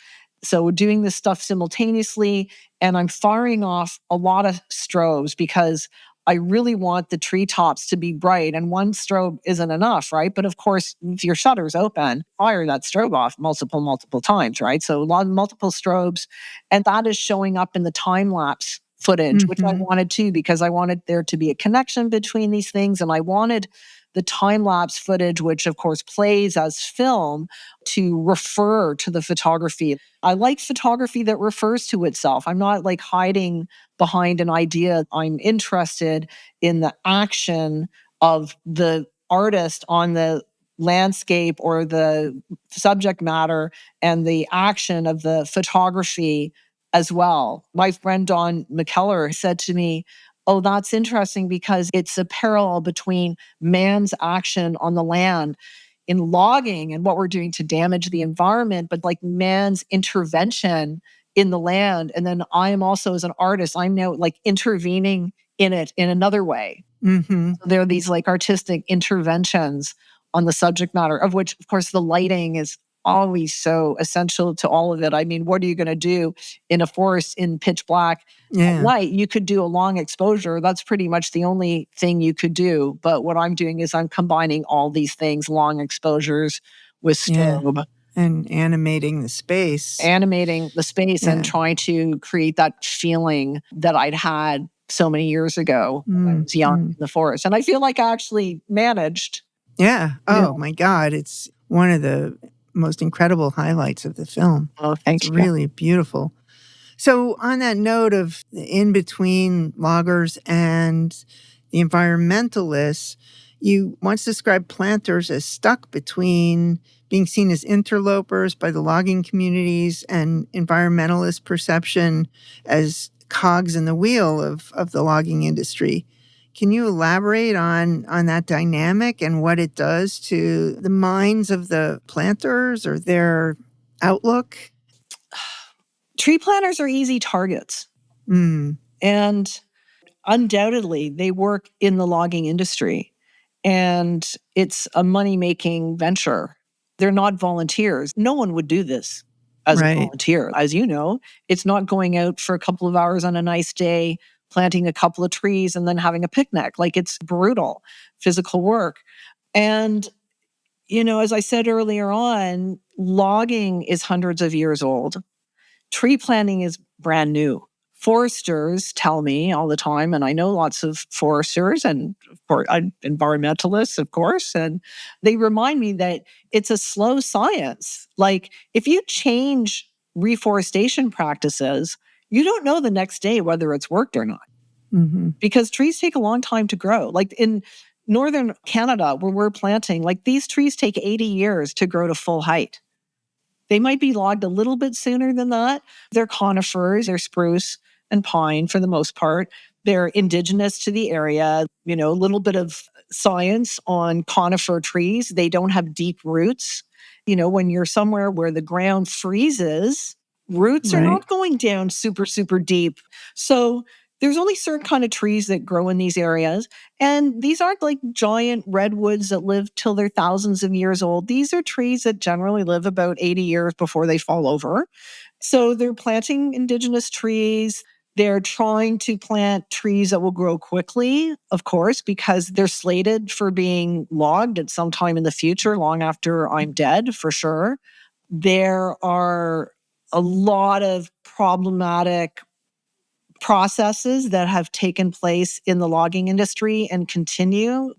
So we're doing this stuff simultaneously, and I'm firing off a lot of strobes because I really want the treetops to be bright, and one strobe isn't enough, right? But of course, if your shutter's open, fire that strobe off multiple times, right? So a lot of multiple strobes, and that is showing up in the time-lapse footage, which I wanted to because I wanted there to be a connection between these things, and I wanted the time-lapse footage, which of course plays as film, to refer to the photography. I like photography that refers to itself. I'm not like hiding behind an idea. I'm interested in the action of the artist on the landscape or the subject matter and the action of the photography as well. My friend Don McKellar said to me, "Oh, that's interesting because it's a parallel between man's action on the land in logging and what we're doing to damage the environment, but like man's intervention in the land. And then I am also, as an artist, I'm now like intervening in it in another way." So there are these like artistic interventions on the subject matter, of which, of course, the lighting is always so essential to all of it. I mean, what are you going to do in a forest in pitch black at night? You could do a long exposure. That's pretty much the only thing you could do. But what I'm doing is I'm combining all these things, long exposures with strobe. And animating the space. And trying to create that feeling that I'd had so many years ago when I was young in the forest. And I feel like I actually managed. Yeah. Oh, my God. It's one of the most incredible highlights of the film. Oh, thanks. It's really beautiful. So on that note of the in-between loggers and the environmentalists, you once described planters as stuck between being seen as interlopers by the logging communities and environmentalist perception as cogs in the wheel of the logging industry. Can you elaborate on that dynamic and what it does to the minds of the planters or their outlook? Tree planters are easy targets. And undoubtedly, they work in the logging industry, and it's a money-making venture. They're not volunteers. No one would do this as a Right. volunteer. As you know, it's not going out for a couple of hours on a nice day, planting a couple of trees, and then having a picnic. Like, it's brutal physical work. And, as I said earlier on, logging is hundreds of years old. Tree planting is brand new. Foresters tell me all the time, and I know lots of foresters and environmentalists, of course, and they remind me that it's a slow science. Like, if you change reforestation practices, you don't know the next day whether it's worked or not, because trees take a long time to grow. Like in northern Canada, where we're planting, like these trees take 80 years to grow to full height. They might be logged a little bit sooner than that. They're conifers, they're spruce and pine for the most part. They're indigenous to the area, a little bit of science on conifer trees. They don't have deep roots. When you're somewhere where the ground freezes, roots are Right. not going down super, super deep. So there's only certain kind of trees that grow in these areas. And these aren't like giant redwoods that live till they're thousands of years old. These are trees that generally live about 80 years before they fall over. So they're planting indigenous trees. They're trying to plant trees that will grow quickly, of course, because they're slated for being logged at some time in the future, long after I'm dead, for sure. There are a lot of problematic processes that have taken place in the logging industry and continue.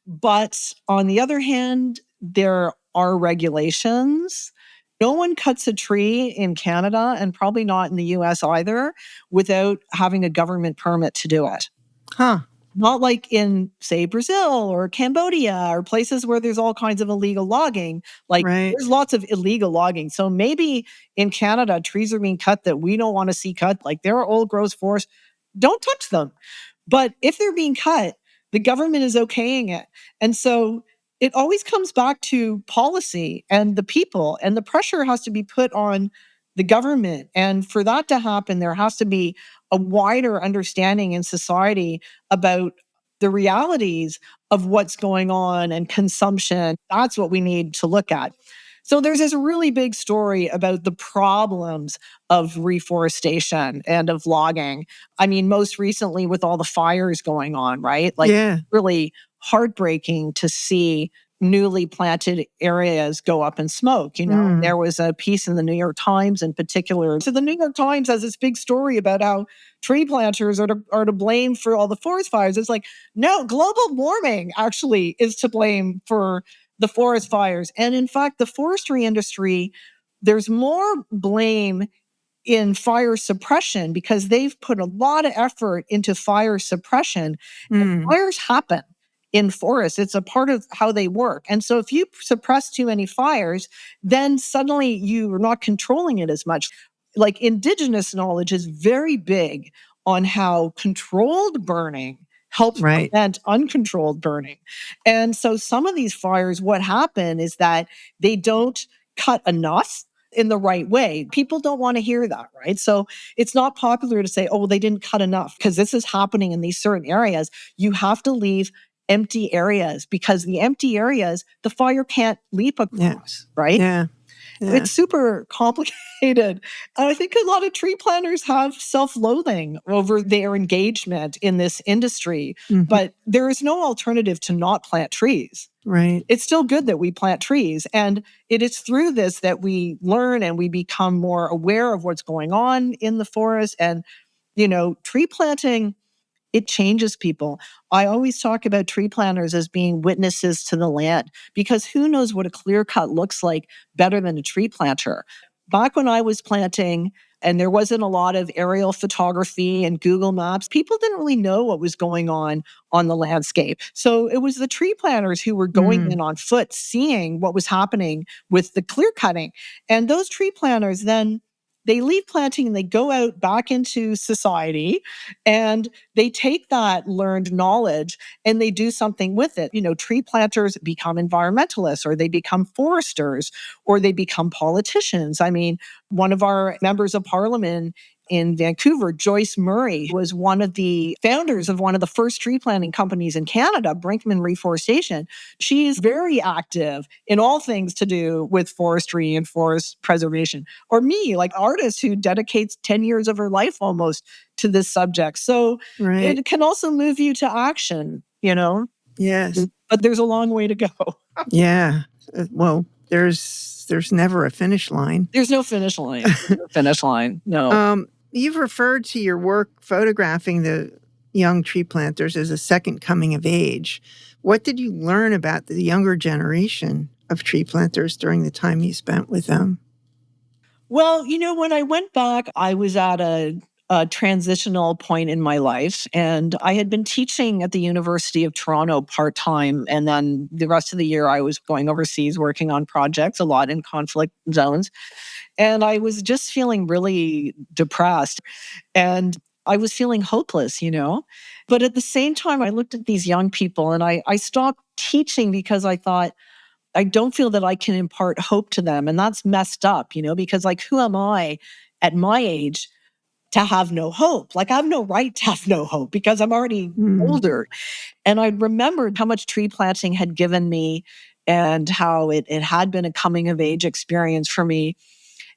But on the other hand, there are regulations. No one cuts a tree in Canada, and probably not in the US either, without having a government permit to do it. Huh. Not like in, say, Brazil or Cambodia or places where there's all kinds of illegal logging. Like, Right. there's lots of illegal logging. So maybe in Canada, trees are being cut that we don't want to see cut. Like, there are old growth forests. Don't touch them. But if they're being cut, the government is okaying it. And so it always comes back to policy and the people, and the pressure has to be put on the government. And for that to happen, there has to be a wider understanding in society about the realities of what's going on and consumption. That's what we need to look at. So there's this really big story about the problems of reforestation and of logging. I mean, most recently with all the fires going on, right? Like, Yeah. really heartbreaking to see newly planted areas go up in smoke. There was a piece in the New York Times in particular. So the New York Times has this big story about how tree planters are to blame for all the forest fires. It's like, no, global warming actually is to blame for the forest fires. And in fact, the forestry industry, there's more blame in fire suppression because they've put a lot of effort into fire suppression. And fires happen in forests. It's a part of how they work. And so if you suppress too many fires, then suddenly you're not controlling it as much. Like, indigenous knowledge is very big on how controlled burning helps Right. prevent uncontrolled burning. And so some of these fires, what happen is that they don't cut enough in the right way. People don't want to hear that, right? So it's not popular to say, oh, they didn't cut enough, because this is happening in these certain areas. You have to leave empty areas, because the empty areas, the fire can't leap across, right? Yeah. It's super complicated. And I think a lot of tree planters have self-loathing over their engagement in this industry. But there is no alternative to not plant trees. Right. It's still good that we plant trees. And it is through this that we learn and we become more aware of what's going on in the forest. And, tree planting, it changes people. I always talk about tree planters as being witnesses to the land, because who knows what a clear cut looks like better than a tree planter. Back when I was planting, and there wasn't a lot of aerial photography and Google Maps, people didn't really know what was going on the landscape. So it was the tree planters who were going in on foot, seeing what was happening with the clear cutting. And those tree planters then, they leave planting and they go out back into society, and they take that learned knowledge and they do something with it. Tree planters become environmentalists, or they become foresters, or they become politicians. I mean, one of our members of parliament in Vancouver. Joyce Murray was one of the founders of one of the first tree planting companies in Canada, Brinkman Reforestation. She's very active in all things to do with forestry and forest preservation. Or me, like artist who dedicates 10 years of her life almost to this subject. So Right. it can also move you to action, you know? Yes. But there's a long way to go. Yeah. Well, there's never a finish line. There's no finish line. No finish line. No. You've referred to your work photographing the young tree planters as a second coming of age. What did you learn about the younger generation of tree planters during the time you spent with them? Well, when I went back, I was at a transitional point in my life, and I had been teaching at the University of Toronto part-time, and then the rest of the year I was going overseas working on projects, a lot in conflict zones, and I was just feeling really depressed, and I was feeling hopeless. But at the same time, I looked at these young people, and I stopped teaching because I thought, I don't feel that I can impart hope to them. And that's messed up, because like, who am I at my age to have no hope? Like, I have no right to have no hope because I'm already older. And I remembered how much tree planting had given me and how it had been a coming of age experience for me.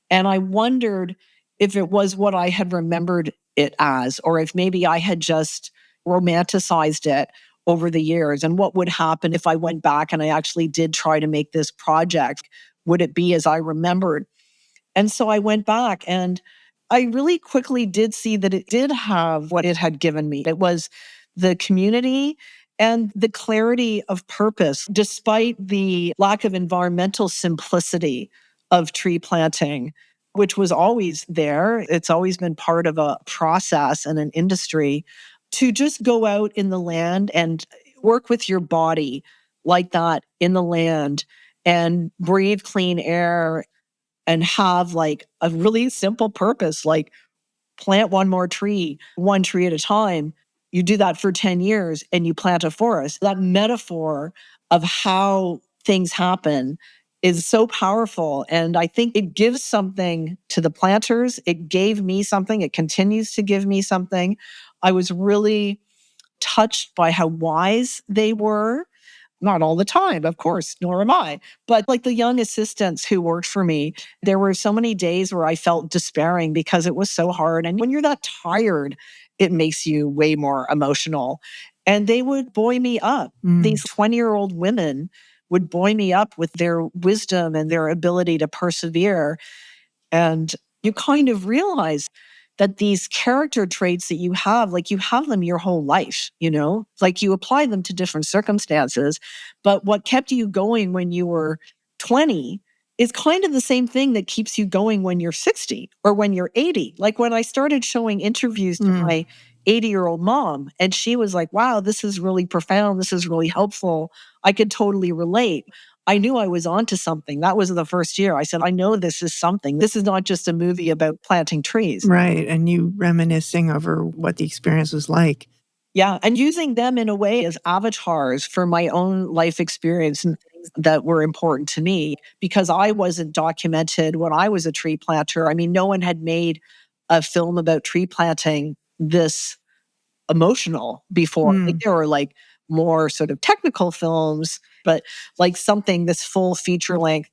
And I wondered if it was what I had remembered it as, or if maybe I had just romanticized it over the years, and what would happen if I went back and I actually did try to make this project. Would it be as I remembered? And so I went back, and I really quickly did see that it did have what it had given me. It was the community and the clarity of purpose, despite the lack of environmental simplicity of tree planting, which was always there. It's always been part of a process and an industry to just go out in the land and work with your body like that in the land and breathe clean air and have like a really simple purpose, like plant one more tree, one tree at a time. You do that for 10 years and you plant a forest. That metaphor of how things happen is so powerful. And I think it gives something to the planters. It gave me something. It continues to give me something. I was really touched by how wise they were. Not all the time, of course, nor am I. But like the young assistants who worked for me, there were so many days where I felt despairing because it was so hard. And when you're that tired, it makes you way more emotional. And they would buoy me up. These 20-year-old women would buoy me up with their wisdom and their ability to persevere. And you kind of realize that these character traits that you have, like you have them your whole life, like you apply them to different circumstances. But what kept you going when you were 20 is kind of the same thing that keeps you going when you're 60 or when you're 80. Like when I started showing interviews to my 80-year-old mom, and she was like, wow, this is really profound. This is really helpful. I could totally relate. I knew I was onto something. That was the first year. I said, I know this is something. This is not just a movie about planting trees. Right. And you reminiscing over what the experience was like. Yeah. And using them in a way as avatars for my own life experience and things that were important to me, because I wasn't documented when I was a tree planter. I mean, no one had made a film about tree planting this emotional before. Like there were like more sort of technical films, but like something, this full feature length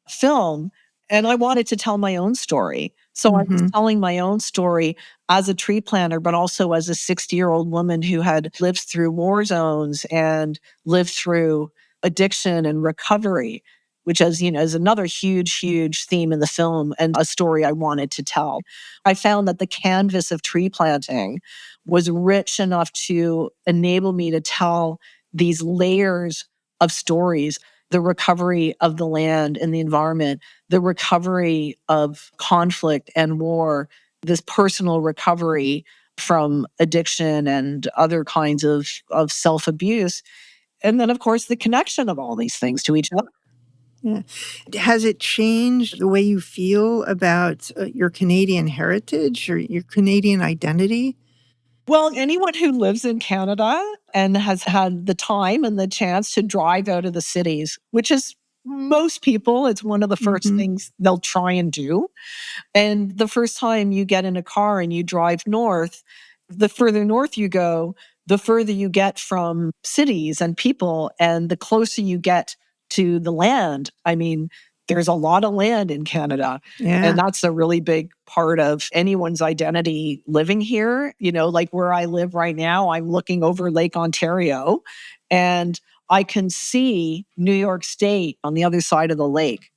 film. And I wanted to tell my own story. So I was telling my own story as a tree planter, but also as a 60-year-old woman who had lived through war zones and lived through addiction and recovery, which is another huge, huge theme in the film and a story I wanted to tell. I found that the canvas of tree planting was rich enough to enable me to tell these layers of stories, the recovery of the land and the environment, the recovery of conflict and war, this personal recovery from addiction and other kinds of self-abuse. And then, of course, the connection of all these things to each other. Yeah. Has it changed the way you feel about your Canadian heritage or your Canadian identity? Well, anyone who lives in Canada and has had the time and the chance to drive out of the cities, which is most people, it's one of the first things they'll try and do. And the first time you get in a car and you drive north, the further north you go, the further you get from cities and people, and the closer you get to the land. I mean, there's a lot of land in Canada. Yeah. And that's a really big part of anyone's identity living here. You know, like where I live right now, I'm looking over Lake Ontario and I can see New York State on the other side of the lake.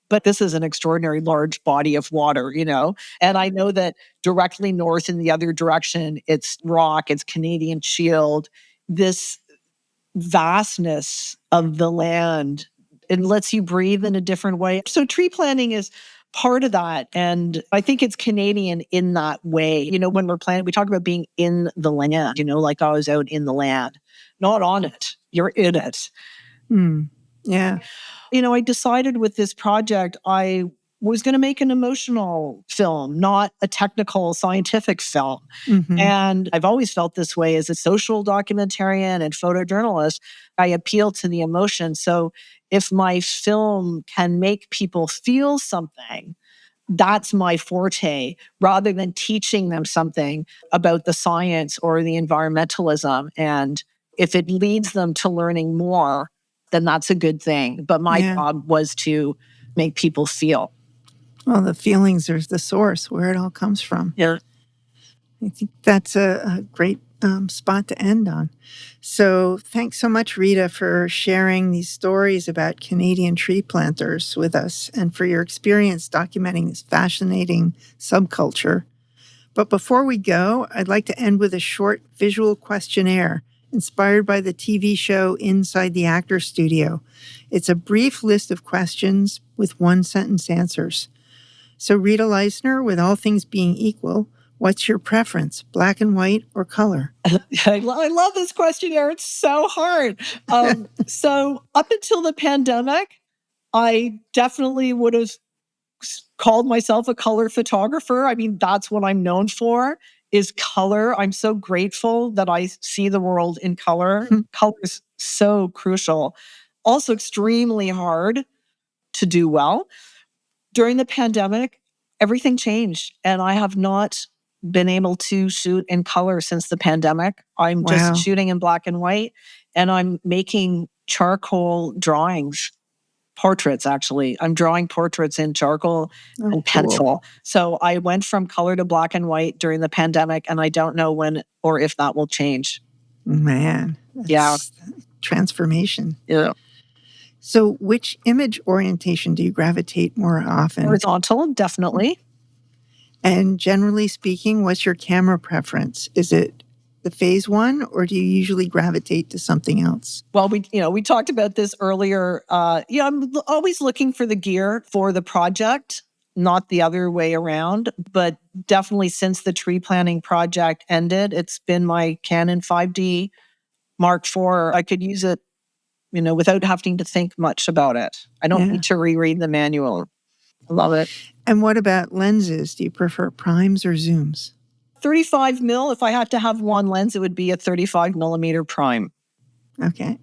But this is an extraordinary large body of water, you know? And I know that directly north in the other direction, it's rock, it's Canadian Shield. This vastness of the land, it lets you breathe in a different way. So tree planting is part of that. And I think it's Canadian in that way. You know, when we're planting, we talk about being in the land, you know, like I was out in the land, not on it. You're in it. Yeah. You know, I decided with this project, I was going to make an emotional film, not a technical scientific film. And I've always felt this way as a social documentarian and photojournalist. I appeal to the emotion. So if my film can make people feel something, that's my forte, rather than teaching them something about the science or the environmentalism. And if it leads them to learning more, then that's a good thing. But my job was to make people feel. Well, the feelings are the source where it all comes from. Yeah. I think that's a great spot to end on. So thanks so much, Rita, for sharing these stories about Canadian tree planters with us and for your experience documenting this fascinating subculture. But before we go, I'd like to end with a short visual questionnaire inspired by the TV show Inside the Actor's Studio. It's a brief list of questions with one-sentence answers. So Rita Leistner, with all things being equal, what's your preference, black and white or color? I love this questionnaire. It's so hard. So up until the pandemic, I definitely would have called myself a color photographer. I mean, that's what I'm known for, is color. I'm so grateful that I see the world in color. Color is so crucial. Also extremely hard to do well. During the pandemic, everything changed, and I have not been able to shoot in color since the pandemic. I'm just shooting in black and white, and I'm making charcoal drawings. Portraits, actually. I'm drawing portraits in charcoal and pencil. Cool. So I went from color to black and white during the pandemic, and I don't know when or if that will change. Man, that's transformation. Yeah. So which image orientation do you gravitate more often? Horizontal, definitely. And generally speaking, what's your camera preference? Is it the PhaseOne, or do you usually gravitate to something else? Well, we talked about this earlier. I'm always looking for the gear for the project, not the other way around. But definitely since the tree planting project ended, it's been my Canon 5D Mark IV. I could use it, without having to think much about it. I don't need to reread the manual. I love it. And what about lenses? Do you prefer primes or zooms? 35 mil. If I had to have one lens, it would be a 35 millimeter prime. Okay.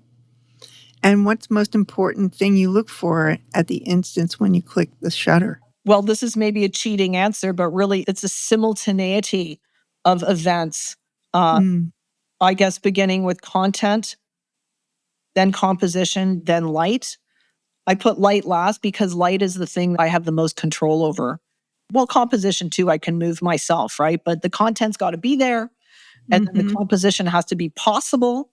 And what's the most important thing you look for at the instance when you click the shutter? Well, this is maybe a cheating answer, but really it's a simultaneity of events. I guess beginning with content, then composition, then light. I put light last because light is the thing I have the most control over. Well, composition too, I can move myself, right? But the content's got to be there. And then the composition has to be possible,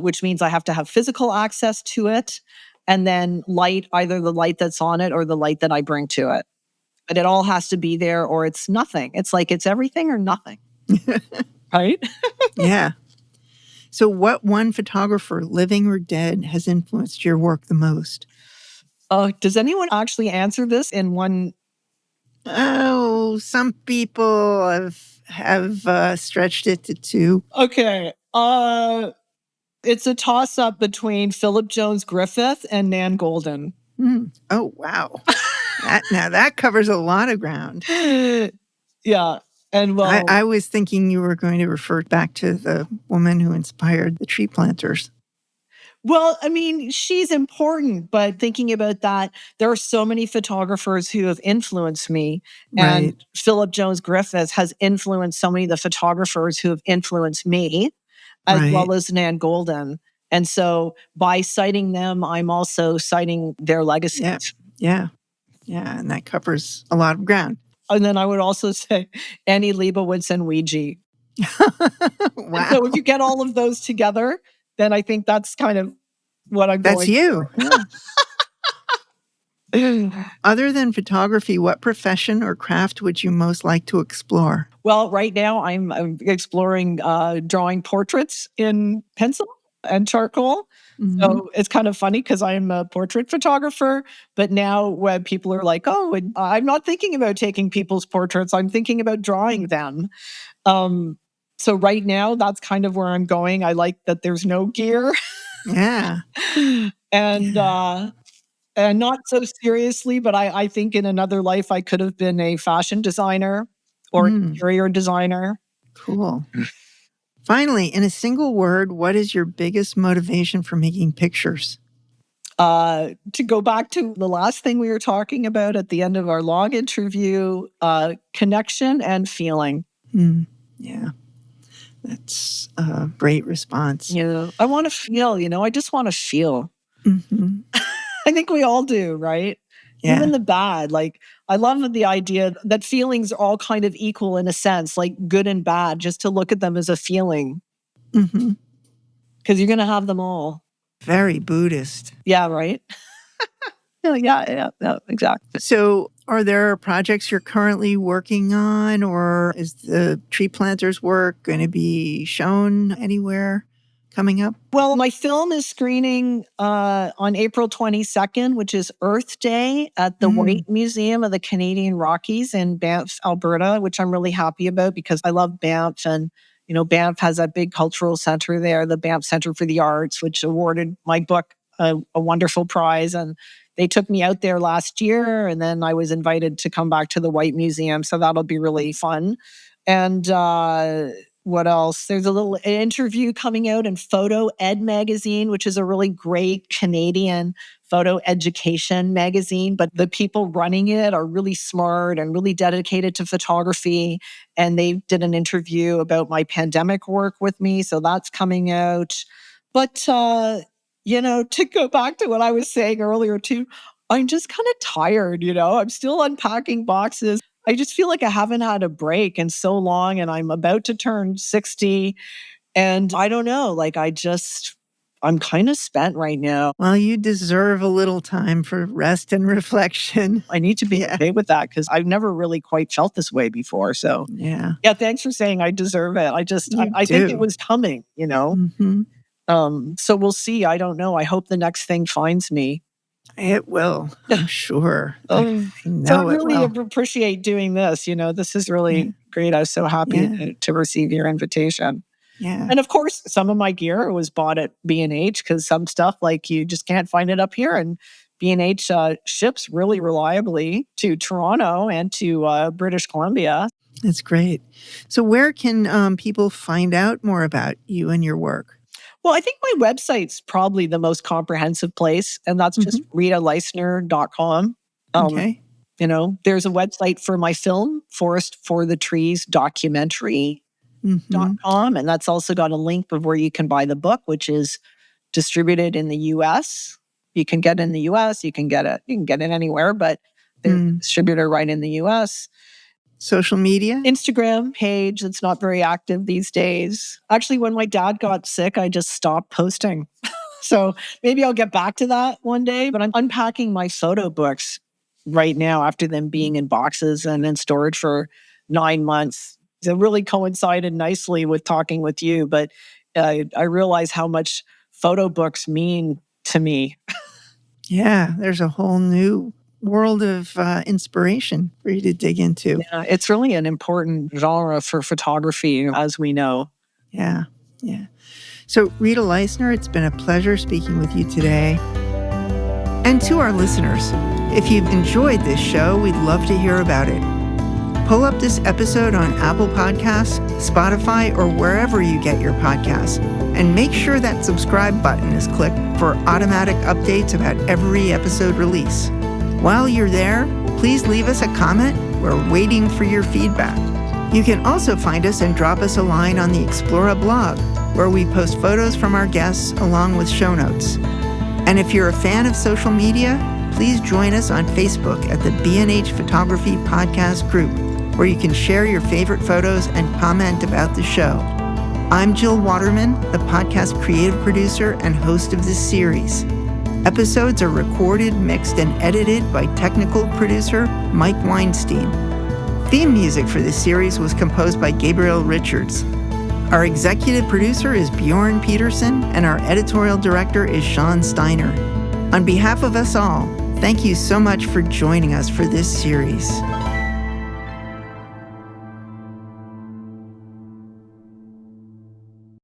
which means I have to have physical access to it. And then light, either the light that's on it or the light that I bring to it. But it all has to be there or it's nothing. It's like it's everything or nothing. Right? Yeah. So what one photographer, living or dead, has influenced your work the most? Does anyone actually answer this in one? Oh, some people have stretched it to two. Okay. It's a toss-up between Philip Jones Griffith and Nan Golden. Oh, wow. Now that covers a lot of ground. Yeah. And well, I was thinking you were going to refer back to the woman who inspired the tree planters. Well, I mean, she's important, but thinking about that, there are so many photographers who have influenced me. Right. And Philip Jones Griffiths has influenced so many of the photographers who have influenced me, as Right. well as Nan Golden. And so by citing them, I'm also citing their legacies. Yeah. Yeah. And that covers a lot of ground. And then I would also say Annie Leibovitz and Ouija. Wow. So if you get all of those together, then I think that's kind of what I'm That's going you. for. Other than photography, what profession or craft would you most like to explore? Well, right now I'm exploring drawing portraits in pencil and charcoal. Mhm. So it's kind of funny because I'm a portrait photographer, but now when people are like, oh, I'm not thinking about taking people's portraits, I'm thinking about drawing them. So right now, that's kind of where I'm going. I like that there's no gear. Yeah. And not so seriously, but I think in another life I could have been a fashion designer or interior designer. Cool. Finally, in a single word, what is your biggest motivation for making pictures? To go back to the last thing we were talking about at the end of our long interview, connection and feeling. Yeah. That's a great response. I want to feel, I just want to feel. Mm-hmm. I think we all do, right? Yeah. Even the bad. Like, I love the idea that feelings are all kind of equal in a sense, like good and bad, just to look at them as a feeling. Mm-hmm. Because you're going to have them all. Very Buddhist. Yeah, right? Yeah, exactly. So are there projects you're currently working on, or is the tree planters work going to be shown anywhere coming up? Well, my film is screening on April 22nd, which is Earth Day at the White Museum of the Canadian Rockies in Banff, Alberta, which I'm really happy about because I love Banff. And, Banff has a big cultural center there, the Banff Center for the Arts, which awarded my book a wonderful prize. And they took me out there last year, and then I was invited to come back to the White Museum. So that'll be really fun. And what else? There's a little interview coming out in Photo Ed magazine, which is a really great Canadian photo education magazine. But the people running it are really smart and really dedicated to photography. And they did an interview about my pandemic work with me. So that's coming out. But, to go back to what I was saying earlier too, I'm just kind of tired, I'm still unpacking boxes. I just feel like I haven't had a break in so long, and I'm about to turn 60. And I don't know, like I'm kind of spent right now. Well, you deserve a little time for rest and reflection. I need to be okay with that because I've never really quite felt this way before. So yeah, thanks for saying I deserve it. I think it was coming, Mm-hmm. So we'll see. I don't know. I hope the next thing finds me. It will, I'm sure. So I really appreciate doing this. This is really great. I was so happy to receive your invitation. Yeah. And of course, some of my gear was bought at B&H because some stuff like you just can't find it up here. And B&H ships really reliably to Toronto and to British Columbia. That's great. So where can people find out more about you and your work? Well, I think my website's probably the most comprehensive place, and that's just ritaleistner.com. Okay. There's a website for my film, Forest for the Trees documentary.com, and that's also got a link of where you can buy the book, which is distributed in the US. You can get it in the US, you can get it anywhere, but there's a distributor right in the US. Social media? Instagram page that's not very active these days. Actually, when my dad got sick, I just stopped posting. So maybe I'll get back to that one day. But I'm unpacking my photo books right now after them being in boxes and in storage for 9 months. It really coincided nicely with talking with you. But I realize how much photo books mean to me. Yeah, there's a whole new world of inspiration for you to dig into. Yeah, it's really an important genre for photography, as we know. Yeah. So, Rita Leistner, it's been a pleasure speaking with you today. And to our listeners, if you've enjoyed this show, we'd love to hear about it. Pull up this episode on Apple Podcasts, Spotify, or wherever you get your podcasts, and make sure that subscribe button is clicked for automatic updates about every episode release. While you're there, please leave us a comment. We're waiting for your feedback. You can also find us and drop us a line on the Explora blog, where we post photos from our guests along with show notes. And if you're a fan of social media, please join us on Facebook at the B&H Photography Podcast Group, where you can share your favorite photos and comment about the show. I'm Jill Waterman, the podcast creative producer and host of this series. Episodes are recorded, mixed, and edited by technical producer Mike Weinstein. Theme music for this series was composed by Gabriel Richards. Our executive producer is Bjorn Peterson, and our editorial director is Sean Steiner. On behalf of us all, thank you so much for joining us for this series.